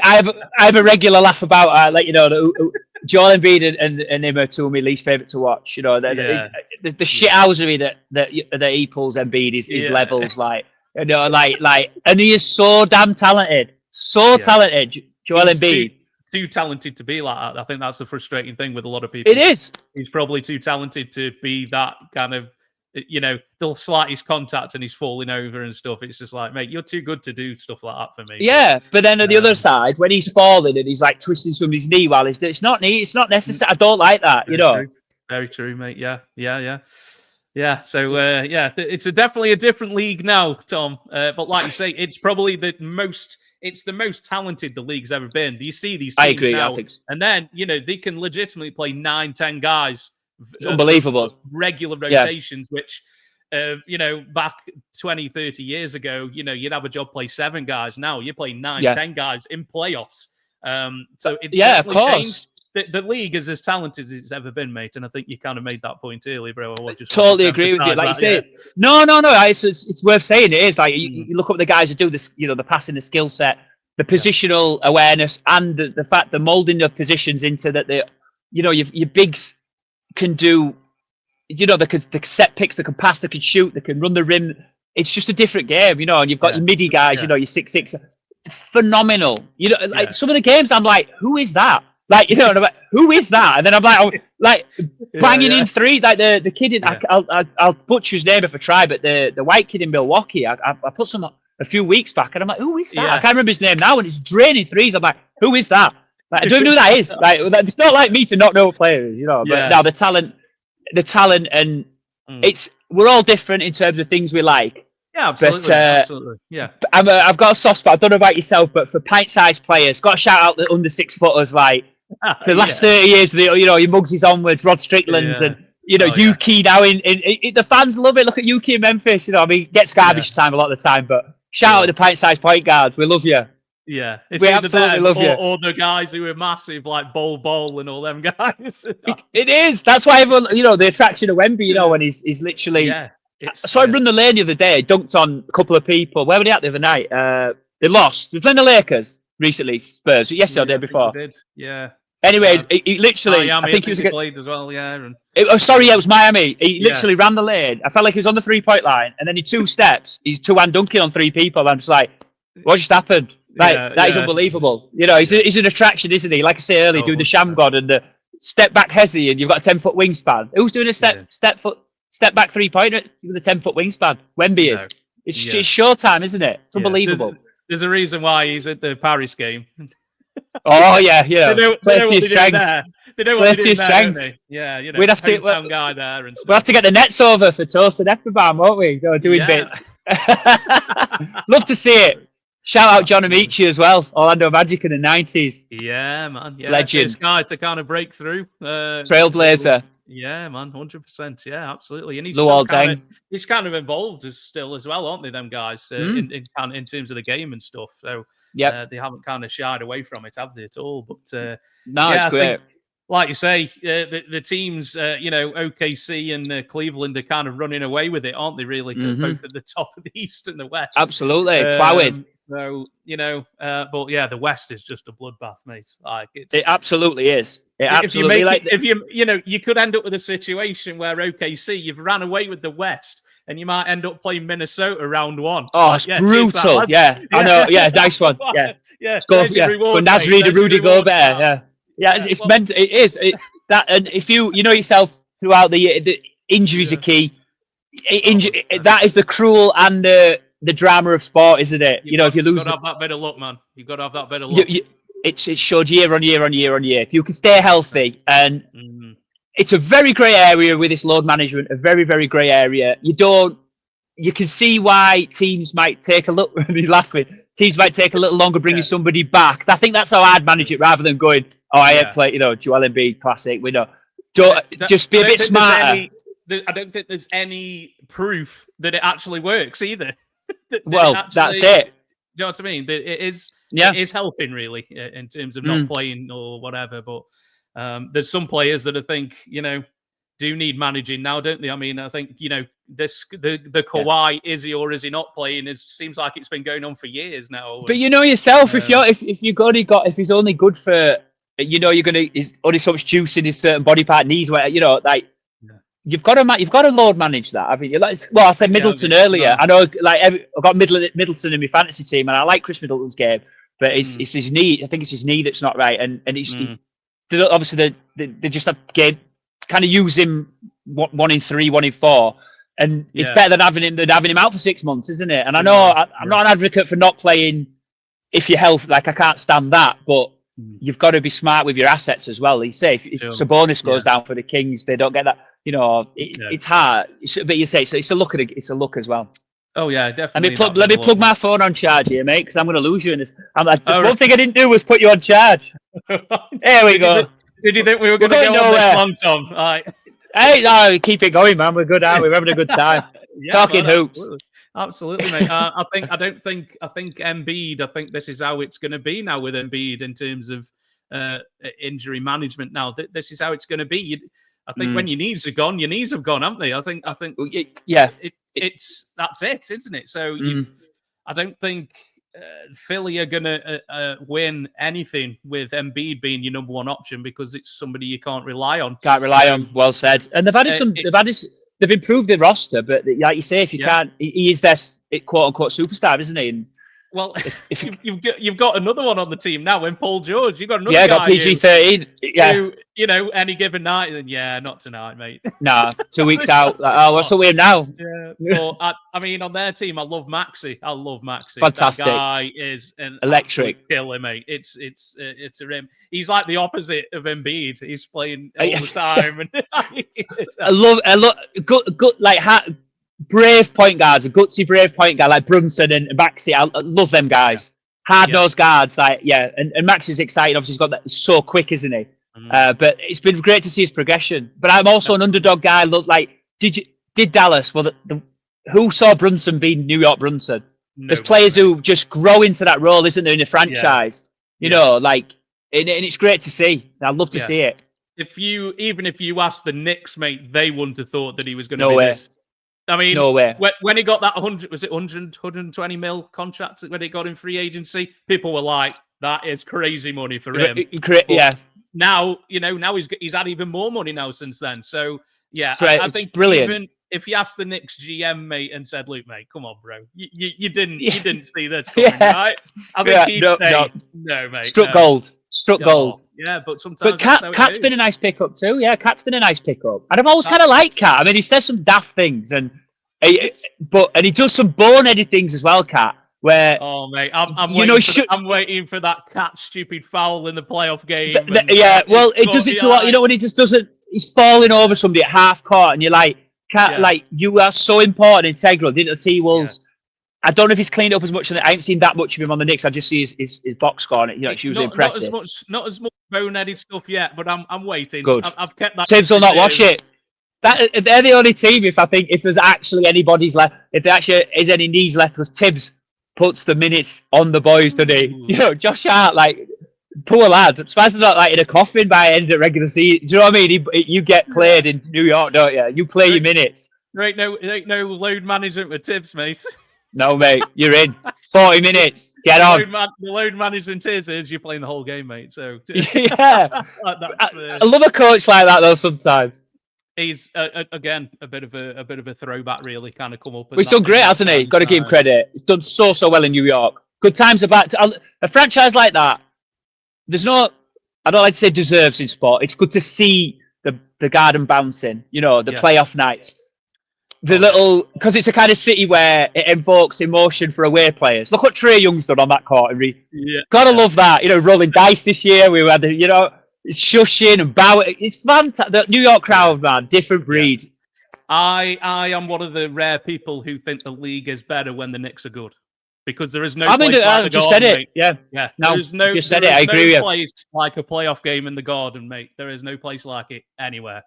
Speaker 2: I have a regular laugh about let you know that Joel Embiid and him are two of my least favorite to watch. You know, the shithousery that he pulls Embiid is levels like, you know, like, and he is so damn talented, talented. Joel Embiid.
Speaker 1: Too talented to be like that. I think that's the frustrating thing with a lot of people.
Speaker 2: It is.
Speaker 1: He's probably too talented to be that kind of, you know, the slightest contact and he's falling over and stuff. It's just like, mate, you're too good to do stuff like that for me.
Speaker 2: Yeah, but then on the other side, when he's falling and he's like twisting somebody's knee while it's not necessary. I don't like that, you know.
Speaker 1: Very true, mate. Yeah. So it's definitely a different league now, Tom. But like you say, it's probably the most talented the league's ever been. Do you see these teams
Speaker 2: I agree,
Speaker 1: now?
Speaker 2: I think so.
Speaker 1: And then, you know, they can legitimately play 9-10 guys.
Speaker 2: It's unbelievable.
Speaker 1: Regular rotations, which, you know, back 20, 30 years ago, you know, you'd have a job play 7 guys. Now you're playing 9-10 guys in playoffs. So it's definitely changed. The league is as talented as it's ever been, mate. And I think you kind of made that point earlier, bro. I just
Speaker 2: totally agree with you. Like you say, no. It's worth saying. It is like you look up the guys who do this, you know, the passing, the skill set, the positional awareness, and the fact the molding the positions into that. You know, your bigs can do. You know, they set picks, they can pass, they can shoot, they can run the rim. It's just a different game, you know. And you've got your midi guys. You know, your 6'6", phenomenal. You know, like some of the games, I'm like, who is that? Like, you know, and I'm like, who is that? And then I'm like, banging in three. Like the kid in, I'll butcher his name if I try, but the white kid in Milwaukee, I put some a few weeks back, and I'm like, who is that? I can't remember his name now, and it's draining threes. I'm like, who is that? Like, I don't even know who that is. Like, it's not like me to not know players, you know. But now the talent, and we're all different in terms of things we like.
Speaker 1: Yeah, absolutely.
Speaker 2: But,
Speaker 1: absolutely. Yeah.
Speaker 2: I've got a soft spot. I don't know about yourself, but for pint-sized players, got to shout out the under 6 footers, like. For the last 30 years, you know, your Muggsy's onwards, Rod Strickland's, and you know, Yuki now in the fans love it. Look at Yuki in Memphis. You know, I mean, gets garbage time a lot of the time, but shout out the pint-sized point guards. We love you.
Speaker 1: Yeah,
Speaker 2: we absolutely love you.
Speaker 1: Or the guys who are massive, like Bol and all them guys.
Speaker 2: It is. That's why everyone, you know, the attraction of Wemby. You know, when he's literally. Yeah. So I run the lane the other day. Dunked on a couple of people. Where were they at the other night? They lost. They're playing the Lakers recently. Spurs yesterday or the day before.
Speaker 1: They did. Yeah.
Speaker 2: Anyway, he literally,
Speaker 1: Miami,
Speaker 2: I think he was
Speaker 1: played as well, And...
Speaker 2: it was Miami. He literally ran the lane. I felt like he was on the 3-point line, and then in 2 steps, he's 2-hand dunking on 3 people. I'm just like, what just happened? Like, that is unbelievable. You know, he's an attraction, isn't he? Like I say earlier, doing the Sham God and the step back Hezi, and you've got a 10-foot wingspan. Who's doing a step back 3-pointer with a 10-foot wingspan? Wemby is. It's showtime, isn't it? It's unbelievable.
Speaker 1: There's a reason why he's at the Paris game.
Speaker 2: Oh yeah.
Speaker 1: They know what they're doing there. They know what they're doing there. Yeah, you know,
Speaker 2: we'd have to
Speaker 1: guy there and stuff.
Speaker 2: We'll have to get the nets over for Toast and Epperbaum, won't we? Doing bits. Love to see it. Shout out John Amici as well. Orlando Magic in the 90s.
Speaker 1: Yeah, man. Yeah,
Speaker 2: legend.
Speaker 1: First guy to kind of break through.
Speaker 2: Trailblazer.
Speaker 1: Yeah, man, 100%. Yeah, absolutely. And he's kind of involved as well, aren't they? Them guys in terms of the game and stuff. So they haven't kind of shied away from it, have they at all? But
Speaker 2: it's great.
Speaker 1: Like you say, the teams, you know, OKC and Cleveland are kind of running away with it, aren't they? Really, they're both at the top of the East and the West.
Speaker 2: Absolutely, plowing.
Speaker 1: So you know, but yeah, the West is just a bloodbath, mate. Like
Speaker 2: it absolutely is.
Speaker 1: You could end up with a situation where OKC, you've ran away with the West, and you might end up playing Minnesota round 1.
Speaker 2: Oh, it's brutal. I know. Yeah, nice one. Yeah, go. But Naz Reid and Rudy Gobert. Yeah, it's meant. It is that, and if you know yourself throughout the year, the injuries are key. That is the cruel and the drama of sport, isn't it? You know, if you lose,
Speaker 1: you've got to have that bit of luck, man. You've got to have that bit of luck.
Speaker 2: It's showed year on year. If you can stay healthy, and it's a very grey area with this load management, a very, very grey area. You can see why teams might take a look. You're laughing. Teams might take a little longer bringing somebody back. I think that's how I'd manage it, rather than going, I ain't play, you know, Joel Embiid classic. We know. Just be a bit smarter.
Speaker 1: I don't think there's any proof that it actually works either.
Speaker 2: That's it.
Speaker 1: Do you know what I mean? It is helping really in terms of not playing or whatever. But there's some players that I think, you know, do need managing now, don't they? I mean, I think the Kawhi is he or is he not playing seems like it's been going on for years now.
Speaker 2: But you know yourself, if he's only good for he's only so much juice in his certain body part, knees, where you've got to load manage that. I mean, I said Middleton earlier. I know, I've got Middleton in my fantasy team, and I like Chris Middleton's game, but it's his knee. I think it's his knee that's not right, and he's obviously they just have kind of use him 1 in 3, 1 in 4, and it's better than having him out for 6 months, isn't it? And I know I'm not an advocate for not playing if you're healthy. Like, I can't stand that, but you've got to be smart with your assets as well. You say if Sabonis goes down for the Kings, they don't get that. It's hard. But you say so. It's a look as well.
Speaker 1: Oh yeah, definitely.
Speaker 2: Let me plug my phone on charge here, mate, because I'm going to lose you in this. One thing I didn't do was put you on charge. There we go.
Speaker 1: Did you think we were going to go on this long, Tom? All right.
Speaker 2: Hey, no, keep it going, man. We're good, aren't we? We're having a good time. Talking hoops.
Speaker 1: Absolutely, mate. I think Embiid. I think this is how it's going to be now with Embiid in terms of injury management. Now, this is how it's going to be. I think when your knees are gone, your knees have gone, haven't they? I think. That's it, isn't it? So I don't think Philly are going to win anything with Embiid being your number one option, because it's somebody you can't rely on.
Speaker 2: Well said. And they've improved the roster, but like you say, if you can't, he is their quote unquote superstar, isn't he? And
Speaker 1: well, if you've got another one on the team now, in Paul George. You've got another guy
Speaker 2: got PG-13.
Speaker 1: Who, any given night, then not tonight, mate.
Speaker 2: Nah, 2 weeks out. What's the way now?
Speaker 1: Yeah, but I mean, on their team, I love Maxey.
Speaker 2: Fantastic.
Speaker 1: That guy is an
Speaker 2: electric
Speaker 1: killer, mate. It's a rim. He's like the opposite of Embiid. He's playing all the time.
Speaker 2: I love good brave point guards, a gutsy brave point guard like Brunson and Maxey. I love them guys. Hard-nosed guards, and Max is exciting. Obviously, he's got that. He's so quick, isn't he? But it's been great to see his progression. But I'm also an underdog guy. Look, did Dallas? Well, who saw Brunson being New York Brunson? There's players who just grow into that role, isn't there, in the franchise? And it's great to see. I'd love to see it.
Speaker 1: Even if you asked the Knicks, mate, they wouldn't have thought that he was going to be this. I mean, when he got that 120 mil contract, when he got in free agency, people were like, "That is crazy money for him." Now, now he's had even more money now since then. So I think
Speaker 2: brilliant.
Speaker 1: Even if you asked the Knicks GM, mate, and said, "Look, mate, come on, bro, you didn't see this coming, right?" I think he'd say, "No, mate,
Speaker 2: struck gold."
Speaker 1: Yeah, but sometimes.
Speaker 2: But Cat's been a nice pickup too. Yeah, Cat's been a nice pickup, and I've always kind of liked Cat. I mean, he says some daft things, and he does some boneheaded things as well, Cat. Where
Speaker 1: mate, I'm waiting for that Cat stupid foul in the playoff game.
Speaker 2: It does it to what when he just doesn't. He's falling over somebody at half court, and you're like, Cat, you are so important, integral. Didn't the T-Wolves? I don't know if he's cleaned up as much. I haven't seen that much of him on the Knicks. I just see his box score on it. It's usually impressive.
Speaker 1: Not as much boneheaded stuff yet, but I'm waiting.
Speaker 2: Good.
Speaker 1: I've kept that.
Speaker 2: Tibbs will not wash it. They're the only team. If there's actually anybody's left, if there actually is any knees left, was Tibbs puts the minutes on the boys today. Josh Hart, poor lad. I'm surprised he's not in a coffin by the end of the regular season. Do you know what I mean? You get played in New York, don't you? You play your minutes.
Speaker 1: There ain't no load management with Tibbs, mate.
Speaker 2: No, mate, you're in 40 minutes. Get on.
Speaker 1: The load management is you're playing the whole game, mate. So
Speaker 2: I love a coach like that though. Sometimes
Speaker 1: he's again a bit of a throwback, really, kind of come up.
Speaker 2: He's done great, hasn't he? Got to give him credit. He's done so well in New York. Good times are back. A franchise like that. There's no. I don't like to say deserves in sport. It's good to see the garden bouncing. The playoff nights. Because it's a kind of city where it invokes emotion for away players. Look what Trae Young's done on that court. Gotta love that. Rolling dice this year. We had, shushing and bowing. It's fantastic. The New York crowd, man, different breed.
Speaker 1: Yeah. I am one of the rare people who think the league is better when the Knicks are good. Because there is no place like the
Speaker 2: just
Speaker 1: Garden,
Speaker 2: said it.
Speaker 1: mate.
Speaker 2: Yeah.
Speaker 1: There's no
Speaker 2: just said it. I agree with you.
Speaker 1: Place like a playoff game in the Garden, mate. There is no place like it anywhere.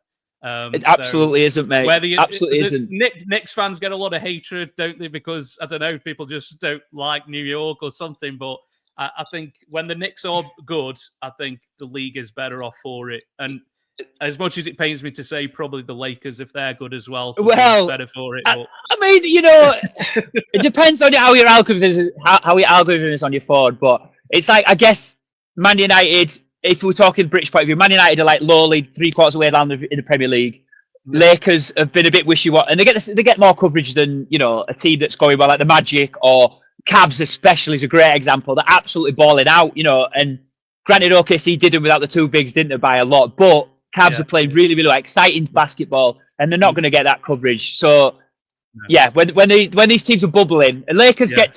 Speaker 2: It absolutely isn't, mate. Absolutely isn't.
Speaker 1: Knicks fans get a lot of hatred, don't they? Because I don't know, people just don't like New York or something. But I think when the Knicks are good, I think the league is better off for it. And as much as it pains me to say, probably the Lakers, if they're good as well,
Speaker 2: well,
Speaker 1: better for it.
Speaker 2: I mean, it depends on how your algorithm is on your phone. But it's like, I guess Man United, if we're talking British point of view, Man United are like lowly 3/4 way down in the Premier League. Lakers have been a bit wishy-washy, and they get more coverage than a team that's going well, like the Magic or Cavs, especially is a great example. They're absolutely balling out, and granted, OKC did them without the two bigs, didn't they, by a lot, but Cavs are playing really, really exciting basketball, and they're not going to get that coverage. So, when these teams are bubbling, and Lakers I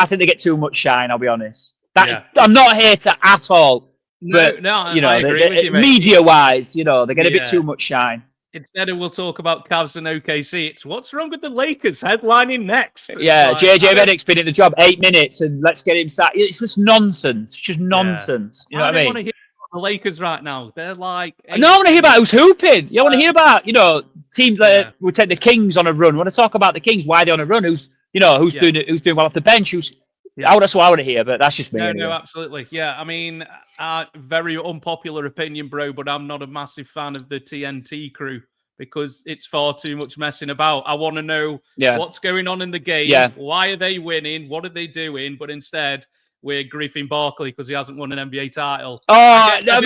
Speaker 2: think they get too much shine. I'll be honest. I'm not here to at all, but
Speaker 1: I agree with you, mate.
Speaker 2: Media-wise, they get a bit too much shine.
Speaker 1: Instead of we'll talk about Cavs and OKC, it's what's wrong with the Lakers headlining next.
Speaker 2: Yeah, JJ Redick's been in the job 8 minutes, and let's get him sacked. It's just nonsense. It's just nonsense. You know what I mean?
Speaker 1: Want to hear about the Lakers right now. They're like.
Speaker 2: No, I want to hear about who's hooping. You want to hear about teams that will take the Kings on a run. I want to talk about the Kings. Why they're on a run? Who's doing well off the bench? That's what I want to hear. But that's just me.
Speaker 1: No, absolutely. Yeah, I mean, very unpopular opinion, bro, but I'm not a massive fan of the TNT crew because it's far too much messing about. I want to know what's going on in the game. Yeah. Why are they winning? What are they doing? But instead, we're griefing Barkley because he hasn't won an NBA title.
Speaker 2: Oh, they're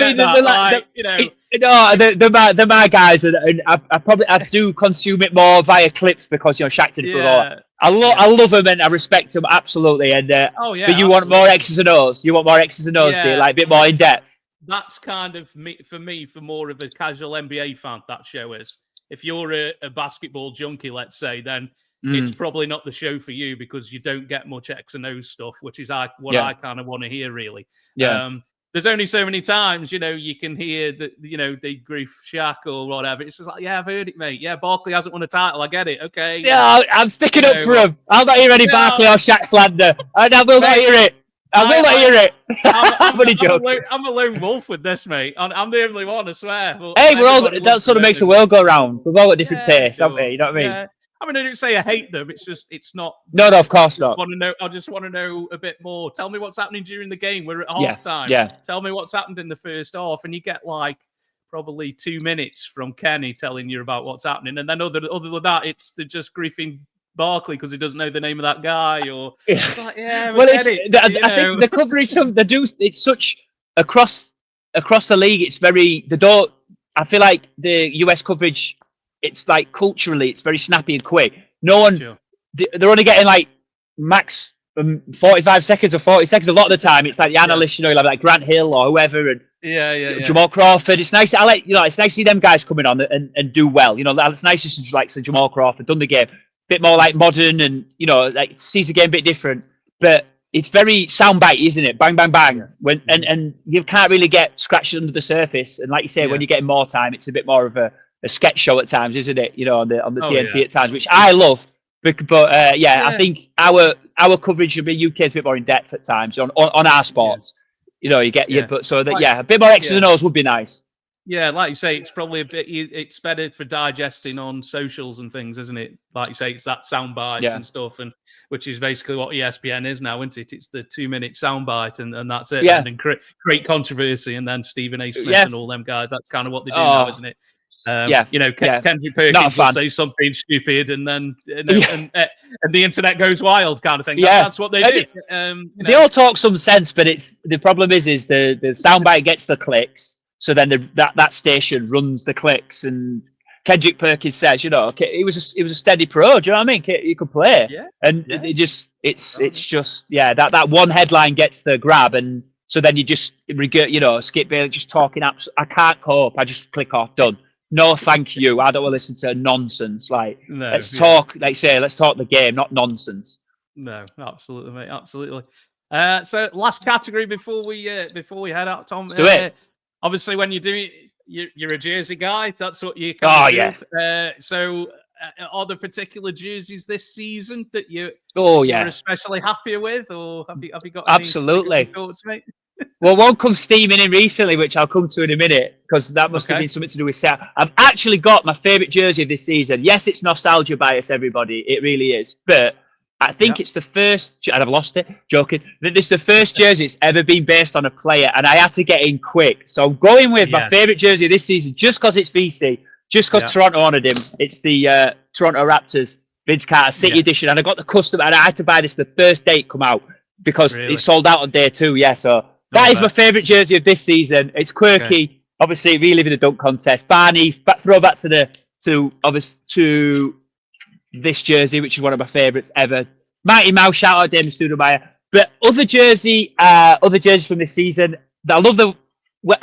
Speaker 2: my guys, and I do consume it more via clips because Shaq did it for all. I love them and I respect them absolutely. And but you want more X's and O's. You want more X's and O's, do you? Like a bit more in depth.
Speaker 1: That's kind of for more of a casual NBA fan. That show is. If you're a basketball junkie, let's say, then it's probably not the show for you because you don't get much X and O stuff, which is what I kind of want to hear, really. Yeah. There's only so many times, you can hear that, they grief Shaq or whatever. It's just like, I've heard it, mate. Yeah, Barkley hasn't won a title. I get it. Okay.
Speaker 2: Yeah, I'm sticking up for him. I'll not hear any Barkley or Shaq slander. I will not hear it. I will not hear it.
Speaker 1: I'm a lone wolf with this, mate. I'm the only one, I swear. But
Speaker 2: hey, that sort of makes the world go round. We've all got different tastes, haven't we? You know what I mean?
Speaker 1: Yeah. I mean, I don't say I hate them. It's not.
Speaker 2: No, of course not.
Speaker 1: I just want to know a bit more. Tell me what's happening during the game. We're at halftime.
Speaker 2: Yeah.
Speaker 1: Tell me what's happened in the first half, and you get like probably 2 minutes from Kenny telling you about what's happening, and then other than that, they're just griefing Barkley because he doesn't know the name of that guy, or like, I think
Speaker 2: the coverage it's such across the league. It's very I feel like the US coverage. It's like culturally, it's very snappy and quick. No one, they're only getting like max 45 seconds or 40 seconds. A lot of the time, it's like the analysts, like Grant Hill or whoever, and Jamal Crawford. It's nice. It's nice to see them guys coming on and do well. It's nice to see like Jamal Crawford done the game a bit more like modern and like sees the game a bit different. But it's very soundbite, isn't it? Bang, bang, bang. And you can't really get scratched under the surface. And like you say, when you get more time, it's a bit more of a sketch show at times, isn't it? On the TNT at times, which I love. But I think our coverage should be UK's a bit more in depth at times on our sports. You get but so that a bit more X's and O's would be nice.
Speaker 1: Yeah, like you say, it's probably it's better for digesting on socials and things, isn't it? Like you say, it's that soundbite and stuff, and which is basically what ESPN is now, isn't it? It's the 2-minute soundbite and that's it. Yeah. And then create controversy, and then Stephen A. Smith and all them guys. That's kind of what they do now, isn't it? Kendrick Perkins will say something stupid, and then and the internet goes wild, kind of thing. That's what they do.
Speaker 2: They all talk some sense, but the problem is the soundbite gets the clicks, so then that station runs the clicks, and Kendrick Perkins says, it was a steady pro. Do you know what I mean? He could play, it's just that one headline gets the grab, and so then you just Skip Bayless just talking I can't cope. I just click off, done. No, thank you. I don't want to listen to nonsense. Let's talk. Let's talk the game, not nonsense.
Speaker 1: No, absolutely, mate, absolutely. So last category before we head out, Tom.
Speaker 2: Let's do it.
Speaker 1: Obviously, when you do it, you're a jersey guy. That's what you kind of do. So, are there particular jerseys this season that you're especially happier with, or have you got
Speaker 2: absolutely
Speaker 1: any thoughts, mate?
Speaker 2: Well, one comes steaming in recently, which I'll come to in a minute, because that must have been something to do with Seth. I've actually got my favourite jersey of this season. Yes, it's nostalgia bias, everybody. It really is. But I think it's the first, and I've lost it, joking. This is the first jersey that's ever been based on a player, and I had to get in quick. So I'm going with my favourite jersey this season, just because it's VC, just because Toronto honoured him. It's the Toronto Raptors Vince Carter City Edition, and I got the custom, and I had to buy this the first day it come out because it sold out on day 2. Yeah, so that is my favourite jersey of this season. It's quirky, obviously reliving the dunk contest. Barney, throwback to this jersey, which is one of my favourites ever. Mighty Mouse, shout out Damon Stoudemire. But other jerseys from this season, I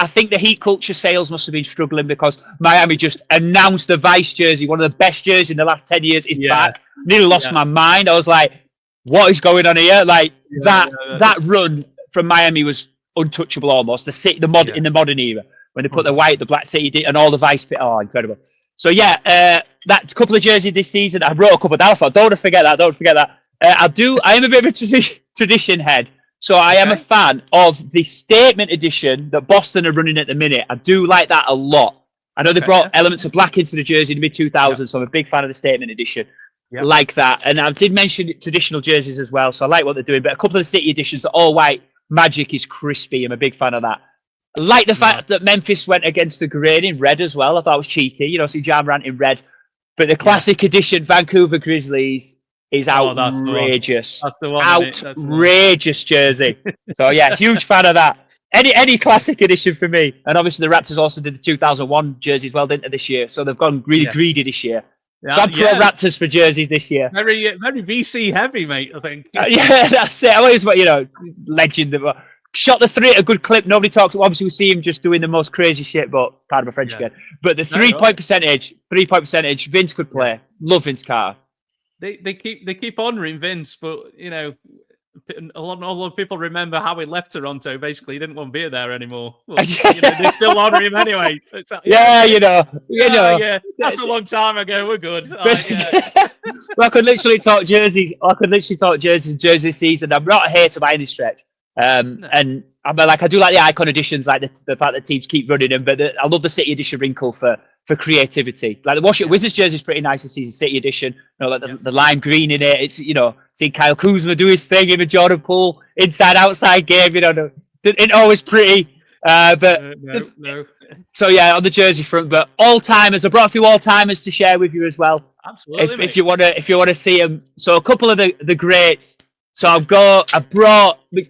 Speaker 2: think the Heat culture sales must have been struggling because Miami just announced the Vice jersey, one of the best jerseys in the last 10 years, is back. Nearly lost my mind. I was like, what is going on here? Like that run from Miami was untouchable almost. In the modern era when they put the white, the black city and all the Vice. Oh, incredible. So that couple of jerseys this season. I wrote a couple down. I thought, don't forget that. I am a bit of a tradition head, so I am a fan of the statement edition that Boston are running at the minute. I do like that a lot. I know they brought elements of black into the jersey in the mid-2000s, so I'm a big fan of the statement edition. Like that. And I did mention traditional jerseys as well, so I like what they're doing. But a couple of the city editions, the all white Magic is crispy. I'm a big fan of that. I like the fact that Memphis went against the grain in red as well. I thought it was cheeky. See Ja Morant in red. But the classic edition Vancouver Grizzlies is outrageous.
Speaker 1: That's the one.
Speaker 2: Outrageous jersey. So huge fan of that. Any classic edition for me. And obviously the Raptors also did the 2001 jersey as well, didn't they, this year? So they've gone really greedy this year. Yeah, so I'm pro Raptors for jerseys this year.
Speaker 1: Very VC heavy, mate, I think.
Speaker 2: That's it. I always, legend. Shot the three at a good clip. Nobody talks. Obviously, we see him just doing the most crazy shit, but pardon my French again. But the 3-point percentage, Vince could play. Love Vince Carter.
Speaker 1: They keep honouring Vince, but a lot of people remember how he left Toronto. Basically, he didn't want to be there anymore. Well, they still honour him anyway. So it's like, that's a long time ago. We're good.
Speaker 2: Well, I could literally talk jerseys. Jersey season. I'm not a hater by any stretch. And I'm like, I do like the icon editions, like the fact that teams keep running them. But I love the City Edition wrinkle for creativity. Like the Washington Wizards jersey is pretty nice this season. City Edition, like the lime green in it. It's see Kyle Kuzma do his thing, him and Jordan Poole inside outside game. It's always pretty. No. So on the jersey front, but all timers. I brought a few all timers to share with you as well.
Speaker 1: Absolutely.
Speaker 2: If you want to see them. So a couple of the greats. So I brought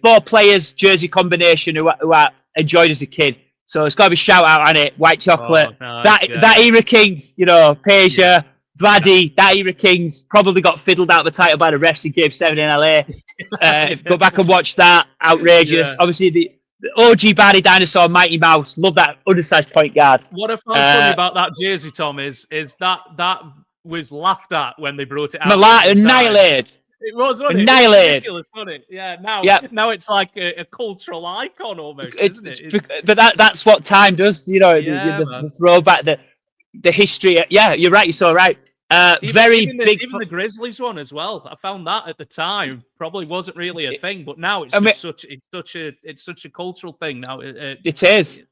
Speaker 2: four players jersey combination who I enjoyed as a kid. So it's got to be shout out on it. White chocolate. That era Kings, Peja, Vladdy, that era Kings probably got fiddled out of the title by the refs in Game 7 in LA. Go back and watch that. Outrageous. Obviously the OG Barney Dinosaur, Mighty Mouse. Love that undersized point guard.
Speaker 1: What I found funny about that jersey, Tom, is that was laughed at when they brought it out.
Speaker 2: Annihilated.
Speaker 1: It was, wasn't
Speaker 2: Annihilated.
Speaker 1: It? Ridiculous, wasn't it? Yeah, now it's like a cultural icon almost, isn't it?
Speaker 2: But that's what time does, the throwback, the history. Yeah, you're right. You're so right. Even the Grizzlies one as well. I found that at the time probably wasn't really a thing, but now it's such a cultural thing now. It is.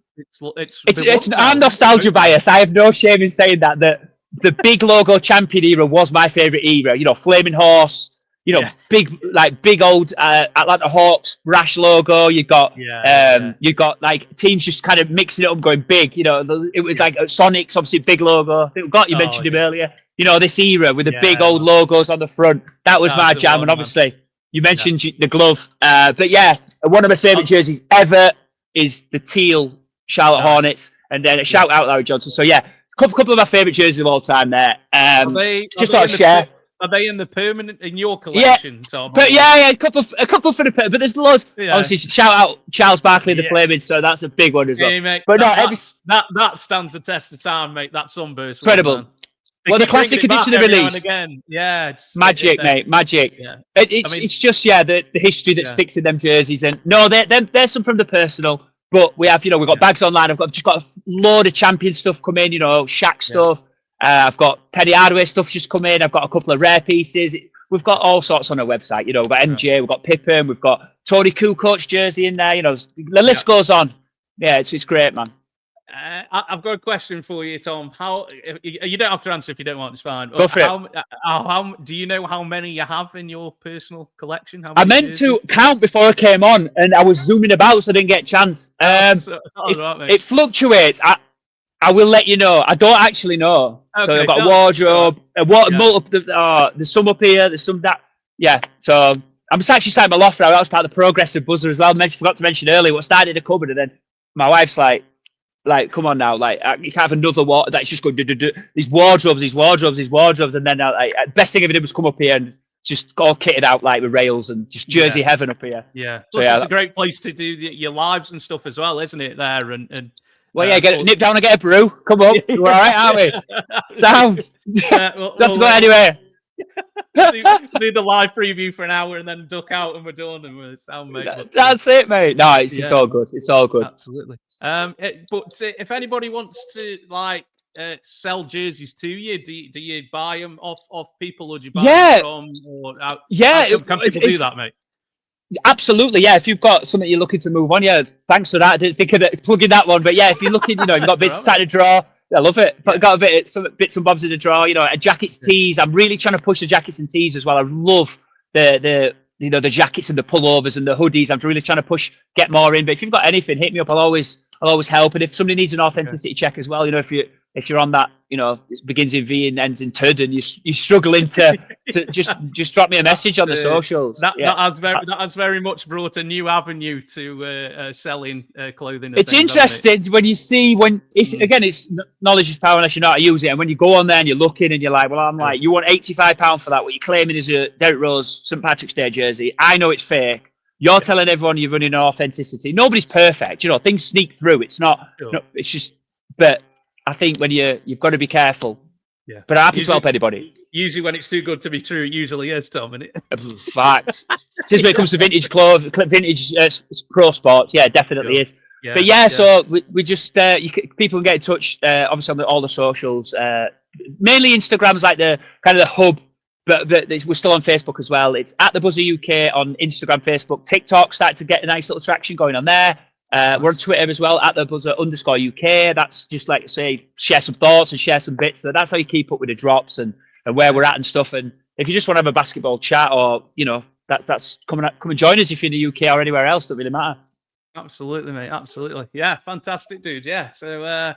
Speaker 2: I'm nostalgia bias. I have no shame in saying that. The big logo champion era was my favorite era. Flaming Horse. Big old Atlanta Hawks brash logo. You got like teams just kind of mixing it up, going big. It was like Sonics, obviously big logo. You mentioned him earlier. This era with the big old logos on the front. That was my jam, and obviously you mentioned the glove. But one of my favorite jerseys ever is the teal Charlotte Hornets, and then a shout out Larry Johnson. So couple of my favorite jerseys of all time there. Just thought I'd share.
Speaker 1: Are they in the permanent in your collection, Tom?
Speaker 2: But a couple for the but there's loads. Obviously, shout out Charles Barkley, the Flaming, so that's a big one as well.
Speaker 1: Hey, mate, but that stands the test of time, mate. That sunburst,
Speaker 2: incredible. The classic edition of release.
Speaker 1: Again.
Speaker 2: It's magic, mate. Magic. Yeah. It's just the history that sticks in them jerseys, and there's some from the personal. But we have, we've got bags online. I've just got a load of champion stuff come in, Shaq stuff. I've got Penny Hardaway stuff just come in. I've got a couple of rare pieces. We've got all sorts on our website. We've got MJ, we've got Pippen, we've got Tony Kukoc jersey in there. The list goes on. Yeah, it's great, man.
Speaker 1: I've got a question for you, Tom. How you don't have to answer if you don't want. It's fine.
Speaker 2: Go for
Speaker 1: it. How do you know how many you have in your personal collection?
Speaker 2: I meant to count before I came on, and I was zooming about, so I didn't get a chance. It fluctuates. I will let you know. I don't actually know. Okay, so I've got a wardrobe. There's some up here. There's some that. Yeah. So I'm just actually sat in my loft now. That was part of the progressive buzzer as well. Forgot to mention earlier what started in the cupboard, and then my wife's like, come on now, you can't have another water that's just going these wardrobes, and then best thing ever did was come up here and just all kitted out with rails and just Jersey heaven up here.
Speaker 1: Yeah, plus it's a great place to do your lives and stuff as well, isn't it? There and
Speaker 2: well, nip down and get a brew. Come on, we're all right, aren't we? Sound. Don't have to go anywhere.
Speaker 1: do the live preview for an hour and then duck out and we're done and we're sound, mate.
Speaker 2: That's it, mate. No, it's all good. It's all good.
Speaker 1: Absolutely. But if anybody wants to sell jerseys to you, do you buy them off people, or do you buy them from? Or can people do that, mate?
Speaker 2: Absolutely, yeah. If you've got something you're looking to move on, thanks for that. I didn't think of plugging that one, but yeah, if you're looking, you've got bits sat to draw. I love it. Yeah. Got some bits and bobs in the draw. Jackets, tees. I'm really trying to push the jackets and tees as well. I love the jackets and the pullovers and the hoodies. I'm really trying to get more in. But if you've got anything, hit me up. I'll always help. And if somebody needs an authenticity check as well, if you're on that, it begins in V and ends in Tud, and you're struggling to just drop me a message on the socials.
Speaker 1: That has very much brought a new avenue to selling clothing.
Speaker 2: It's interesting when you see again, it's knowledge is power unless you know how to use it. And when you go on there and you're looking and you're like, well, I'm like, you want £85 for that? What you're claiming is a Derrick Rose St. Patrick's Day jersey. I know it's fake. You're telling everyone you're running an authenticity. Nobody's perfect. Things sneak through. It's not. Sure. No, it's just. But I think when you've got to be careful. Yeah. But I'm happy to help anybody.
Speaker 1: Usually, when it's too good to be true, it usually is, Tom. Isn't it?
Speaker 2: Fact. Since when it comes to vintage clothes, vintage pro sports, definitely is. Yeah, but so we just people can get in touch. Obviously on all the socials, mainly Instagram's like the kind of the hub. But we're still on Facebook as well. It's at the Buzzer UK on Instagram, Facebook, TikTok. Starting to get a nice little traction going on there. We're on Twitter as well at the Buzzer _UK. That's just share some thoughts and share some bits. So that's how you keep up with the drops and where we're at and stuff. And if you just want to have a basketball chat, or that's come and join us if you're in the UK or anywhere else. Don't really matter.
Speaker 1: Absolutely, mate. Absolutely. Yeah, fantastic, dude. Yeah. So.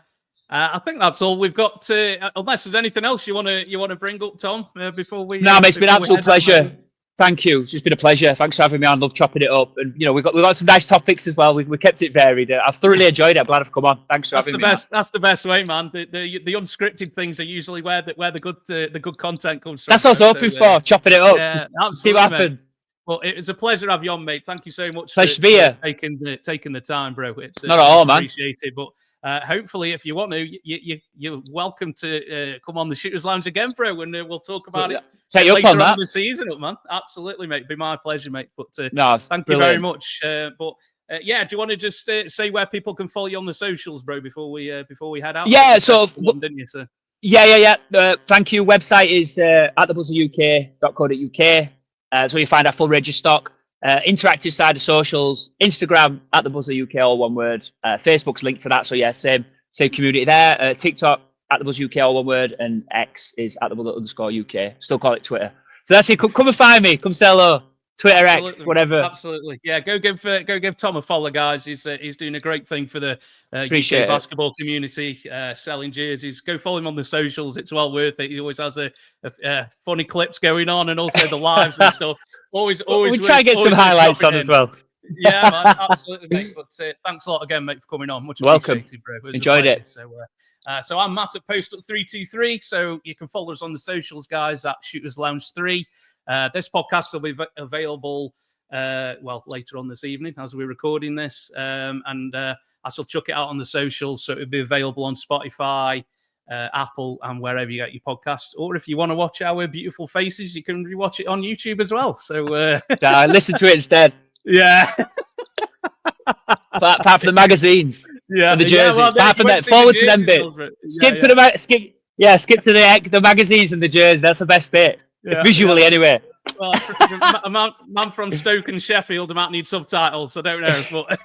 Speaker 1: I think that's all we've got. Unless there's anything else you want to bring up, Tom, before we.
Speaker 2: No, mate, it's been an absolute pleasure. Thank you. It's just been a pleasure. Thanks for having me on. Love chopping it up, and we've got some nice topics as well. We kept it varied. I've thoroughly enjoyed it. I'm glad I've come on. Thanks for having me.
Speaker 1: That's the best way, man. The unscripted things are usually where the good content comes from.
Speaker 2: That's what I was hoping for. Chopping it up. Yeah, see what happens.
Speaker 1: Well, it's a pleasure to have you on, mate. Thank you so much
Speaker 2: for
Speaker 1: taking the time, bro. It's
Speaker 2: not at all, man.
Speaker 1: Appreciated, but. Hopefully, if you want to, you're welcome to come on the Shooters Lounge again, bro, and we'll talk about it
Speaker 2: Take you up on that.
Speaker 1: The season, man. Absolutely, mate. It'd be my pleasure, mate. But thank
Speaker 2: brilliant.
Speaker 1: You very much. Do you want to just say where people can follow you on the socials, bro, before we head out?
Speaker 2: Yeah. Didn't you, sir? Yeah. Thank you. Website is at thebuzzeruk.co.uk. So you find our full range of stock. Interactive side of socials, Instagram at the Buzzer UK, all one word. Facebook's linked to that, so same community there. TikTok at the Buzzer UK, all one word, and X is at the Buzzer _UK. Still call it Twitter. So that's it. Come and find me. Come say hello. Twitter, X, whatever.
Speaker 1: Absolutely. Yeah, go give Tom a follow, guys. He's doing a great thing for the UK basketball community, selling jerseys. Go follow him on the socials. It's well worth it. He always has a funny clips going on, and also the lives and stuff. Always.
Speaker 2: We try and get some highlights on as well.
Speaker 1: Yeah, man, absolutely, mate. But thanks a lot again, mate, for coming on. Much appreciated, bro.
Speaker 2: Enjoyed it.
Speaker 1: So I'm Matt at Post323. So you can follow us on the socials, guys, at Shooters Lounge 3. This podcast will be available later on this evening as we're recording this, and I shall chuck it out on the socials, so it'll be available on Spotify, Apple, and wherever you get your podcasts. Or if you want to watch our beautiful faces, you can rewatch it on YouTube as well. So
Speaker 2: listen to it instead.
Speaker 1: Yeah.
Speaker 2: Apart from the magazines, and the jerseys. Apart from that, forward to them bits. Skip to the magazines and the jerseys. That's the best bit. Visually, anyway.
Speaker 1: Well, a man from Stoke and Sheffield might need subtitles. I don't know, but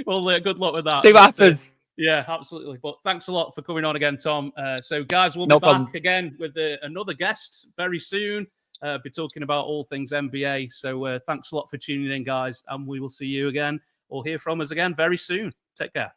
Speaker 1: well, good luck with that.
Speaker 2: See what happens.
Speaker 1: Yeah, absolutely. But thanks a lot for coming on again, Tom. So, guys, we'll be
Speaker 2: No
Speaker 1: back
Speaker 2: problem.
Speaker 1: again with another guest very soon. Be talking about all things NBA. So, thanks a lot for tuning in, guys, and we will see you again or hear from us again very soon. Take care.